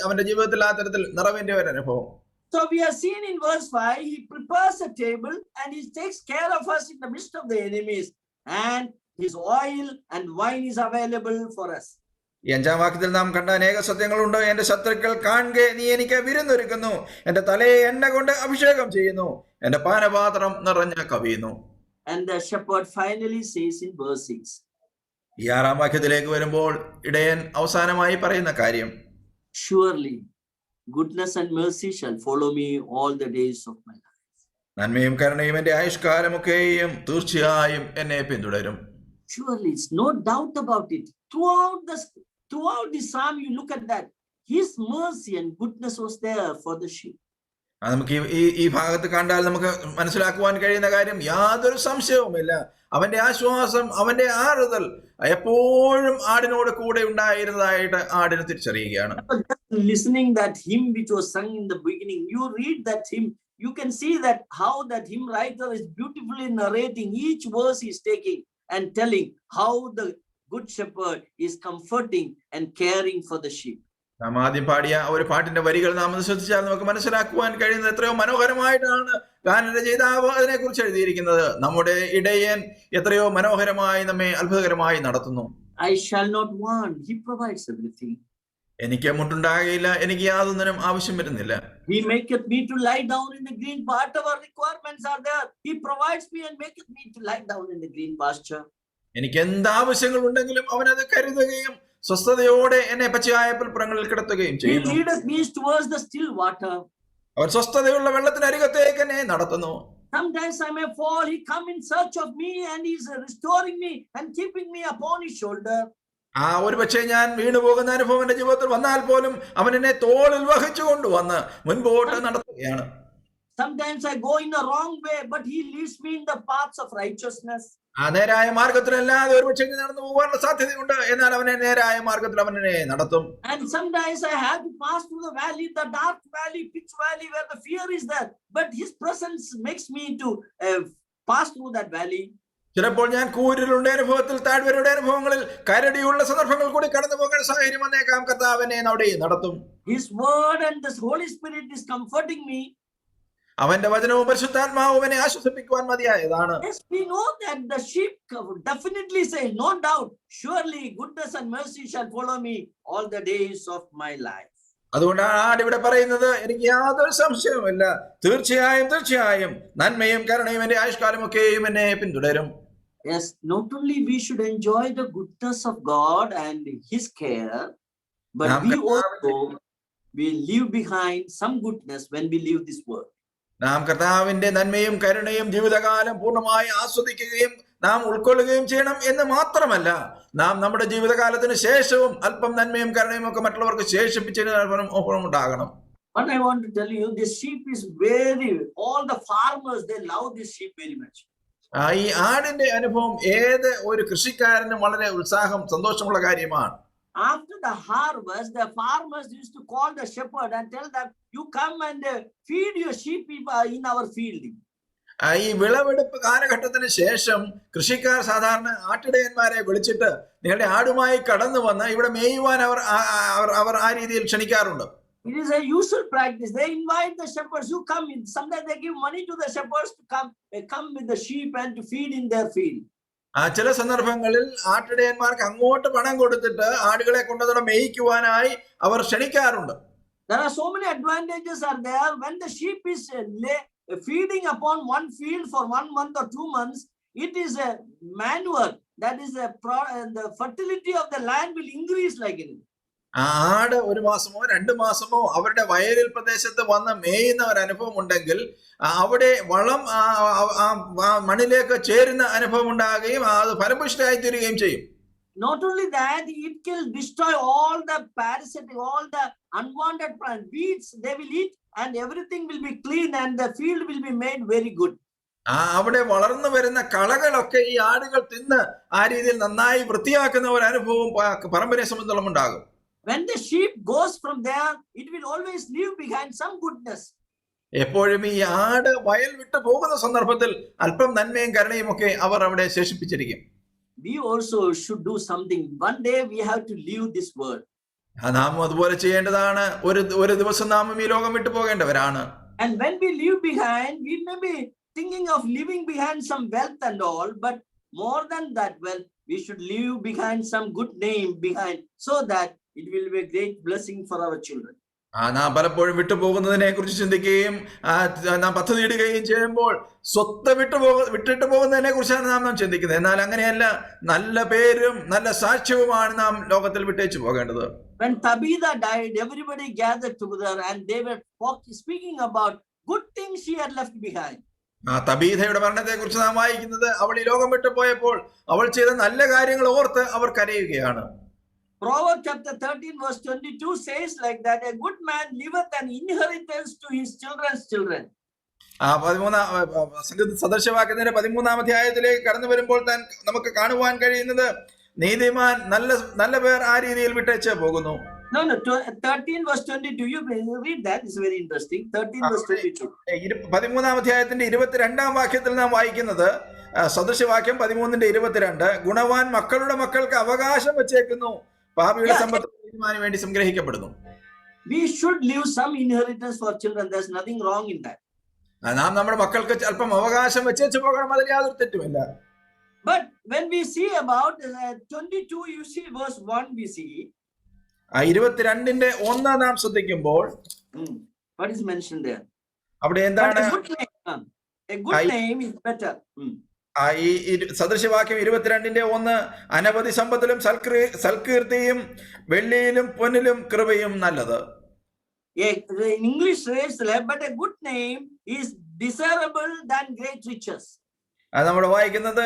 അവന്റെ ജീവിതത്തിൽ ആ തരത്തിൽ നിറവിന്റെ ഒരു അനുഭവം. So we are seen in verse 5, he prepares a table and he takes care of us in the midst of the enemies, and his oil and wine is available for us. ഈ 5-ാം വാക്യത്തിൽ നാം കണ്ട അനേക സത്യങ്ങളുണ്ട്. എന്റെ ശത്രുക്കൾ കാണുക നീ എനിക്ക് വിരുന്നൊരുക്കുന്നു, എന്റെ തലയെ എണ്ണ കൊണ്ട് അഭിഷേകം ചെയ്യുന്നു, എന്റെ പാനപാത്രം നിറഞ്ഞ കവിയുന്നു. And the shepherd finally says in verse 6. ഈ 6-ാം വാക്യത്തിലേക്ക് വരുമ്പോൾ ഇടയൻ അവസാനമായി പറയുന്ന കാര്യം, Surely goodness and mercy shall follow me all the days of my life. നന്മയും കരുണയും എന്റെ ആയുഷ്കാലമൊക്കെയും തീർച്ചയായും എന്നെ പിന്തുടരും. Surely, it's no doubt about it. Throughout the psalm, you look at that. His mercy and goodness was there for the sheep. നമുക്ക് ഈ ഭാഗത്ത് കണ്ടാൽ നമുക്ക് മനസ്സിലാക്കുവാൻ കഴിയുന്ന കാര്യം, യാതൊരു സംശയവുമില്ല, അവന്റെ ആശ്വാസം, അവന്റെ ആറുതൽ എപ്പോഴും ആടിനോട് കൂടെ ഉണ്ടായിരുന്നതായിട്ട് ആടിന് തിരിച്ചറിയുകയാണ്. Listening that hymn which was sung in the beginning, you read that hymn, you can see that how that hymn writer is beautifully narrating each verse he is taking and telling how the good shepherd is comforting and caring for the sheep. നാം ആദ്യം പാടിയ ഒരു പാട്ടിന്റെ വരികൾ നാം ശ്രദ്ധിച്ചാൽ നമുക്ക് മനസ്സിലാക്കുവാൻ കഴിയുന്നത് എത്രയോ മനോഹരമായിട്ടാണ് ഗാനരചയിതാവ് അതിനെ കുറിച്ച് എഴുതിയിരിക്കുന്നത്. നമ്മുടെ ഇടയൻ എത്രയോ മനോഹരമായി നമ്മെ അത്ഭുതകരമായി നടത്തുന്നു. I shall not want. He provides everything. എനിക്ക് മുട്ടുണ്ടാകില്ല, എനിക്ക് യാതൊന്നിനും ആവശ്യം വരുന്നില്ല. He maketh me to lie down in the green. Whatever requirements are there, he provides me and maketh me to lie down in the green pasture. എനിക്ക് എന്ത് ആവശ്യങ്ങൾ ഉണ്ടെങ്കിലും അവനത് കരുതുകയും സ്വസ്ഥതയോടെ എന്നെ പച്ചയായ പുൽപ്പുറങ്ങളിൽ കിടത്തുകയും ചെയ്യുന്നു. He leadeth me towards the still water. അവൻ സ്വസ്ഥതയുള്ള വെള്ളത്തിനരികത്തേക്ക് എന്നെ നടത്തുന്നു. Sometimes I may fall, he come in search of me and he is restoring me and keeping me upon his shoulder. ഒരു പക്ഷേ ഞാൻ വീണുപോകുന്ന അനുഭവം എന്റെ ജീവിതത്തിൽ വന്നാൽ പോലും അവൻ എന്നെ തോളിൽ വഹിച്ചു കൊണ്ടുവന്ന് മുൻപോട്ട് നടത്തുകയാണ്. Sometimes I go in the wrong way, but he leads me in the paths of righteousness. നേരായ മാർഗത്തിലല്ലാതെ ഒരു പക്ഷേ നടന്നു പോകാനുള്ള സാധ്യതയുണ്ട്, എന്നാൽ അവനെ നേരായ മാർഗത്തിൽ അവനെ നടത്തും. And sometimes I have to pass through the valley, the dark valley, pitch valley, where the fear is there, but his presence makes me to pass through that valley. ചിലപ്പോൾ ഞാൻ കൂരിലുടെ അനുഭവത്തിൽ, താഴ്വരയുടെ അനുഭവങ്ങളിൽ, കരടിയുള്ള സന്ദർഭങ്ങൾ കൂടി കടന്നു പോകാൻ സാഹചര്യം വന്നേക്കാം. കർത്താവിനെ അവിടെ നടത്തും. His word and the Holy Spirit is comforting me. അവന്റെ വചനവും പരിശുദ്ധാത്മാവും എന്നെ ആശ്വസിപ്പിക്കുവാൻ മതിയായതാണ്. Yes, we know that the sheep definitely say, no doubt, surely goodness and mercy shall follow me all the days of my life. അതുകൊണ്ടാണ് ആടിവിടെ പറയുന്നത്, എനിക്ക് യാതൊരു സംശയവുമില്ല, തീർച്ചയായും നന്മയും കരുണയും എന്റെ ആയുഷ്കാലമൊക്കെയും എന്നെ പിന്തുടരും. Yes, not only we should enjoy the goodness of God and his care, but we also will leave behind some goodness when we leave this world. നാം കർത്താവിന്റെ നന്മയും കരുണയും ജീവിതകാലം പൂർണ്ണമായി ആസ്വദിക്കുകയും നാം ഉൾക്കൊള്ളുകയും ചെയ്യണം എന്ന് മാത്രമല്ല, നാം നമ്മുടെ ജീവിതകാലത്തിന് ശേഷവും അല്പം നന്മയും കരുണയും ഒക്കെ മറ്റുള്ളവർക്ക് ശേഷിപ്പിച്ചതിന് ഉണ്ടാകണം. What I want to tell you, this sheep is all the farmers, they love this sheep very much. ഈ ആടിന്റെ അനുഭവം ഏത് ഒരു കൃഷിക്കാരനും വളരെ ഉത്സാഹം, സന്തോഷമുള്ള കാര്യമാണ്. After the harvest, the farmers used to call the shepherd and tell them, you come and feed your sheep in our field. ഈ വിളവെടുപ്പ് കാലഘട്ടത്തിന് ശേഷം കൃഷിക്കാർ സാധാരണ ആട്ടിടയന്മാരെ വിളിച്ചിട്ട് നിങ്ങളുടെ ആടുമായി കടന്നു വന്ന് ഇവിടെ മേയുവാൻ അവർ ആ രീതിയിൽ ക്ഷണിക്കാറുണ്ട്. It is a usual practice. They invite the shepherds, you come in. Sometimes they give money to the shepherds to come with the sheep and to feed in their field. ചില സന്ദർഭങ്ങളിൽ ആട്ടിടയന്മാർക്ക് അങ്ങോട്ട് പണം കൊടുത്തിട്ട് ആടുകളെ കൊണ്ടുവന്ന് മേയിക്കുവാനായി അവർ ക്ഷണിക്കാറുണ്ട്. There are so many advantages are there. When the sheep is feeding upon one field for 1 month or 2 months, it is a manure. That is the fertility of the land will increase like it. ആട് ഒരു മാസമോ 2 മാസമോ അവരുടെ വയലിൽ പ്രദേശത്ത് വന്ന് മേയുന്ന ഒരു അനുഭവം ഉണ്ടെങ്കിൽ അവിടെ വളം മണ്ണിലേക്ക് ചേരുന്ന അനുഭവം ഉണ്ടാകുകയും അത് ഫലപുഷ്ടിയായി തീരുകയും ചെയ്യും. Not only that, it will destroy all the parasitic, all the unwanted plant weeds. They will eat, and everything will be clean, and the field will be made very good. അവിടെ വളർന്നു വരുന്ന കളകളൊക്കെ ഈ ആടുകൾ തിന്ന് ആ രീതിയിൽ നന്നായി വൃത്തിയാക്കുന്ന ഒരു അനുഭവം പറമ്പിനെ സംബന്ധിച്ചോളം ഉണ്ടാകും. When the sheep goes from there, it will always leave behind some goodness. എപ്പോഴും ഈ ആട് വയൽ വിട്ടു പോകുന്ന സന്ദർഭത്തിൽ അല്പം നന്മയും കരുണയും ഒക്കെ അവർ അവിടെ ശേഷിപ്പിച്ചിരിക്കും. We also should do something. One day we have to leave this world. നാം അതുപോലെ ചെയ്യേണ്ടതാണ്. ഒരു ദിവസം നാം ഈ ലോകം വിട്ടു പോകേണ്ടവരാണ്. And when we leave behind, we may be thinking of leaving behind some wealth and all, but more than that wealth, we should leave behind some good name behind, so that it will be a great blessing for our children. നാം പലപ്പോഴും വിട്ടുപോകുന്നതിനെ കുറിച്ച് ചിന്തിക്കുകയും നാം പദ്ധതി ഇടുകയും ചെയ്യുമ്പോൾ സ്വത്ത് വിട്ടിട്ട് പോകുന്നതിനെ കുറിച്ചാണ് നാം ചിന്തിക്കുന്നത്. എന്നാൽ അങ്ങനെയല്ല, നല്ല പേരും നല്ല സാക്ഷ്യവുമാണ് നാം ലോകത്തിൽ വിട്ടേച്ചു പോകേണ്ടത്. When Tabitha died, everybody gathered together and they were speaking about good things she had left behind. തബീഥയുടെ മരണത്തെ കുറിച്ച് നാം വായിക്കുന്നത് അവൾ ഈ ലോകം വിട്ടു പോയപ്പോൾ അവൾ ചെയ്ത നല്ല കാര്യങ്ങൾ ഓർത്ത് അവർ കരയുകയാണ്. Proverbs chapter 13 verse 22 says like that, a good man leaveth an inheritance to his children's children. സദൃശവാക്യത്തിന്റെ 13-ാം അധ്യായത്തിലേക്ക് കടന്നു വരുമ്പോൾ നമുക്ക് കാണുവാൻ കഴിയുന്നത് നീതിമാൻ നല്ല പേർ ആ രീതിയിൽ വിട്ടേച്ച് പോകുന്നു. No, 13 verse 22. You read that. It's very interesting. 13 verse 22. 13-ാം അധ്യായത്തിന്റെ 22-ാം വാക്യത്തിൽ നാം വായിക്കുന്നത് സദൃശവാക്യം 13:22, ഗുണവാൻ മക്കളുടെ മക്കൾക്ക് അവകാശം വെച്ചേക്കുന്നു, പാപിയുടെ സമ്പത്ത് നീതിമാന് വേണ്ടി സംഗ്രഹിക്കപ്പെടുന്നു. We should leave some inheritance for children. There's nothing wrong in that. നാം നമ്മുടെ മക്കൾക്ക് അല്പം അവകാശം വെച്ചേച്ച് പോകണം, അതിൽ യാതൊരു തെറ്റുമില്ല. But when we see about 22, you see verse 1 we see. 22-ന്റെ-1 നാം ശ്രദ്ധിക്കുമ്പോൾ what is mentioned there? അവിടെ എന്താണ്? A good name is better. ഈ സദൃശവാക്യം 22-ന്റെ-1, അനവധി സമ്പത്തിലും സൽകീർത്തിയും വെള്ളിയിലും പൊന്നിലും കൃപയും നല്ലത്. In English says, but a good name is desirable than great riches. അത് നമ്മൾ വായിക്കുന്നത്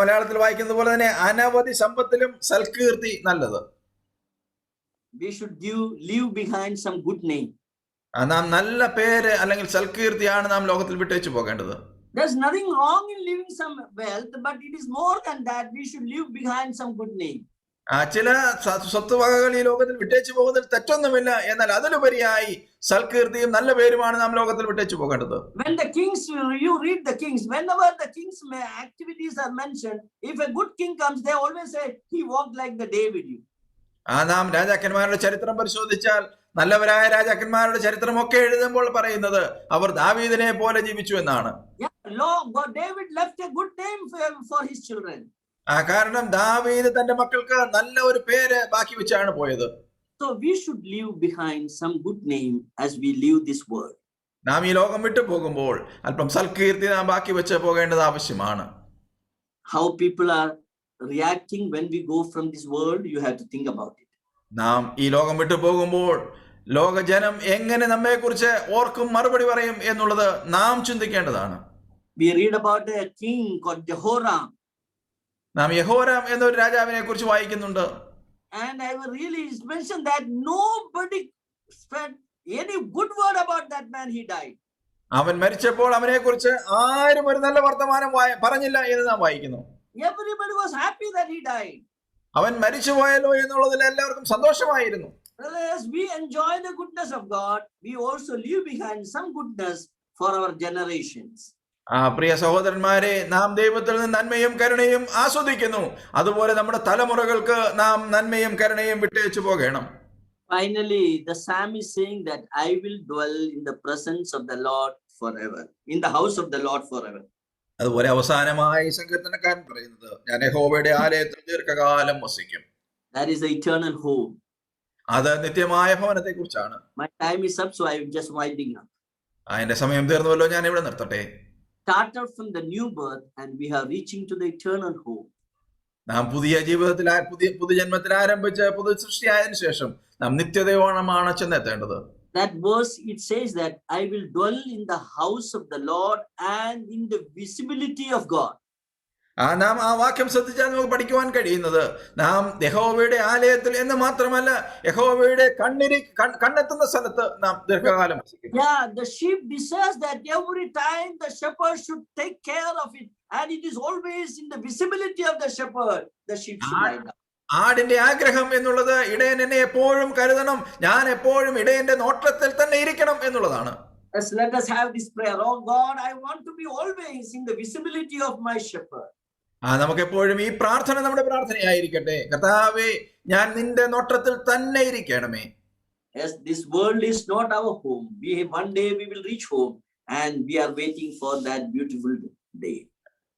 മലയാളത്തിൽ വായിക്കുന്നത് പോലെ തന്നെ അനവധി സമ്പത്തിലും സൽകീർത്തി നല്ലത്. We should leave behind some good name. നാം നല്ല പേര് അല്ലെങ്കിൽ സൽകീർത്തിയാണ് നാം ലോകത്തിൽ വിട്ടേച്ചു പോകേണ്ടത്. There's nothing wrong in leaving some wealth, but it is more than that. We should leave behind some good name. ചില സ്വത്തുവകകൾ ഈ ലോകത്തിൽ വിട്ടേച്ചു പോകുന്നതിൽ തെറ്റൊന്നുമില്ല, എന്നാൽ അതിലുപരിയായി സൽകീർത്തിയും നല്ല പേരുമാണ് നാം ലോകത്തിൽ വിട്ടേച്ചു പോകേണ്ടത്. When the kings, you read the kings, whenever the kings' activities are mentioned, if a good king comes, they always say he walked like the David. നാം രാജാക്കന്മാരുടെ ചരിത്രം പരിശോധിച്ചാൽ നല്ലവരായ രാജാക്കന്മാരുടെ ചരിത്രമൊക്കെ എഴുതുമ്പോൾ പറയുന്നത് അവർ ദാവീദിനെ പോലെ ജീവിച്ചു എന്നാണ്. David left a good name for his children. കാരണം ദാവീദ് തന്റെ മക്കൾക്ക് നല്ല ഒരു പേര് ബാക്കി വെച്ചാണ് പോയത്. So we should leave behind some good name as we leave this world. നാം ഈ ലോകം വിട്ടു പോകുമ്പോൾ അല്പം സൽകീർത്തി നാം ബാക്കി വെച്ച് പോകേണ്ടത് ആവശ്യമാണ്. How people are reacting when we go from this world, you have to think about it. നാം ഈ ലോകം വിട്ടു പോകുമ്പോൾ ലോകജനം എങ്ങനെ നമ്മെ കുറിച്ച് ഓർക്കും, മറുപടി പറയും എന്നുള്ളത് നാം ചിന്തിക്കേണ്ടതാണ്. We read about a king called Jehoram. നാം യഹോരാം എന്നൊരു രാജാവിനെ കുറിച്ച് വായിക്കുന്നുണ്ട്. And I will really mention that nobody said any good word about that man. He died. അവൻ മരിച്ചപ്പോൾ അവനെ കുറിച്ച് ആരും ഒരു നല്ല വർത്തമാനം പറഞ്ഞില്ല എന്ന് നാം വായിക്കുന്നു. Everybody was happy that he died. അവൻ മരിച്ചുപോയല്ലോ എന്നുള്ളതിൽ എല്ലാവർക്കും സന്തോഷമായിരുന്നു. As we enjoy the goodness of God, we also leave behind some goodness for our generations. പ്രിയ സഹോദരന്മാരെ, നാം ദൈവത്തിൽ നിന്ന് നന്മയും കരുണയും ആസ്വദിക്കുന്നു, അതുപോലെ നമ്മുടെ തലമുറകൾക്ക് നാം നന്മയും കരുണയും വിട്ടേച്ചു പോകണം. Finally, the psalm is saying that I will dwell in the presence of the Lord forever, in the house of the Lord forever. അതുപോലെ അവസാനമായി സങ്കീർത്തനക്കാരൻ പറയുന്നത്, ഞാൻ യഹോവയുടെ ആലയത്തിൽ ദീർഘകാലം വസിക്കും. That is the eternal home. അത് നിത്യമായ ഭവനത്തെ കുറിച്ചാണ്. My time is up, so I am just winding up. എന്റെ സമയം തീർന്നുവല്ലോ, ഞാൻ ഇവിടെ നിർത്തട്ടെ. Started from the new birth and we are reaching to the eternal home. നാം പുതിയ ജീവിതത്തിൽ പുതുജന്മത്തിൽ ആരംഭിച്ച് പുതു സൃഷ്ടിയായതിനു ശേഷം നാം നിത്യതയോണമാണ് ചെന്നെത്തേണ്ടത്. That verse, it says that I will dwell in the house of the Lord and in the visibility of God. നാം ആ വാക്യം ശ്രദ്ധിച്ചാൽ നമുക്ക് പഠിക്കുവാൻ കഴിയുന്നത് നാം യഹോവയുടെ ആലയത്തിൽ എന്ന് മാത്രമല്ല, യഹോവയുടെ കണ്ണെത്തുന്ന സ്ഥലത്ത് നാം ദീർഘകാലം വസിക്കും. Yeah, the sheep desires that every time the shepherd should take care of it, and it is always in the visibility of the shepherd. The sheep should lie down. ആടിന്റെ ആഗ്രഹം എന്നുള്ളത് ഇടയൻ എന്നെ എപ്പോഴും കരുതണം, ഞാൻ എപ്പോഴും ഇടയന്റെ നോട്ടത്തിൽ തന്നെ ഇരിക്കണം എന്നുള്ളതാണ്. Let us have this prayer. Oh God, I want to be always in the visibility of my shepherd. നമുക്ക് എപ്പോഴും ഈ പ്രാർത്ഥന നമ്മുടെ പ്രാർത്ഥനയായിരിക്കട്ടെ. കർത്താവേ, ഞാൻ നിന്റെ നോട്ടത്തിൽ തന്നെ ഇരിക്കണമേ. Yes, this world is not our home. One day we will reach home, and we are waiting for that beautiful day.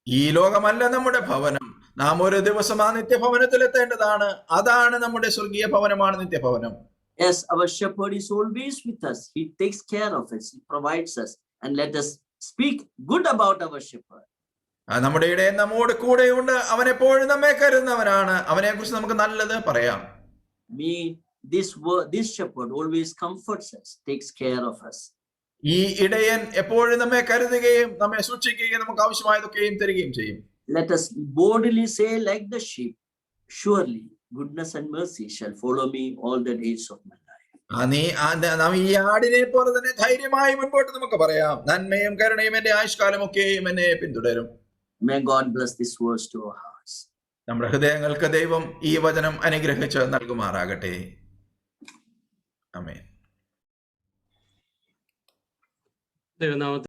ഈ ലോകമല്ല നമ്മുടെ ഭവനം, നാം ഒരു ദിവസം ആ നിത്യഭവനത്തിൽ എത്തേണ്ടതാണ്. അതാണ് നമ്മുടെ സ്വർഗീയ ഭവനമാണ് നിത്യഭവനം. Yes, our shepherd is always with us. He takes care of us. He provides us. And let us speak good about our shepherd. നമ്മുടെ ഇടയൻ നമ്മോട് കൂടെയുണ്ട്, അവൻ എപ്പോഴും നമ്മെ കരുതുന്നവനാണ്. അവനെ കുറിച്ച് നമുക്ക് നല്ലത് പറയാം. This shepherd always comforts us, takes care of us. ഈ ഇടയൻ എപ്പോഴും നമ്മെ കരുതുകയും നമ്മെ സൂക്ഷിക്കുകയും നമുക്ക് ആവശ്യമായതൊക്കെയും തരികയും ചെയ്യും. Let us boldly say like the sheep, surely goodness and mercy shall follow me all the days of my life. നാം ഈ ആടിനെ പോലെ തന്നെ ധൈര്യമായി മുൻപോട്ട് നമുക്ക് പറയാം, നന്മയും കരുണയും എന്റെ ആയുഷ്കാലമൊക്കെയും എന്നെ പിന്തുടരും. May God bless this verse to our hearts. നമ്മുടെ ഹൃദയങ്ങൾക്ക് ദൈവം ഈ വചനം അനുഗ്രഹിച്ച് നൽകുമാറാകട്ടെ. ആമേൻ.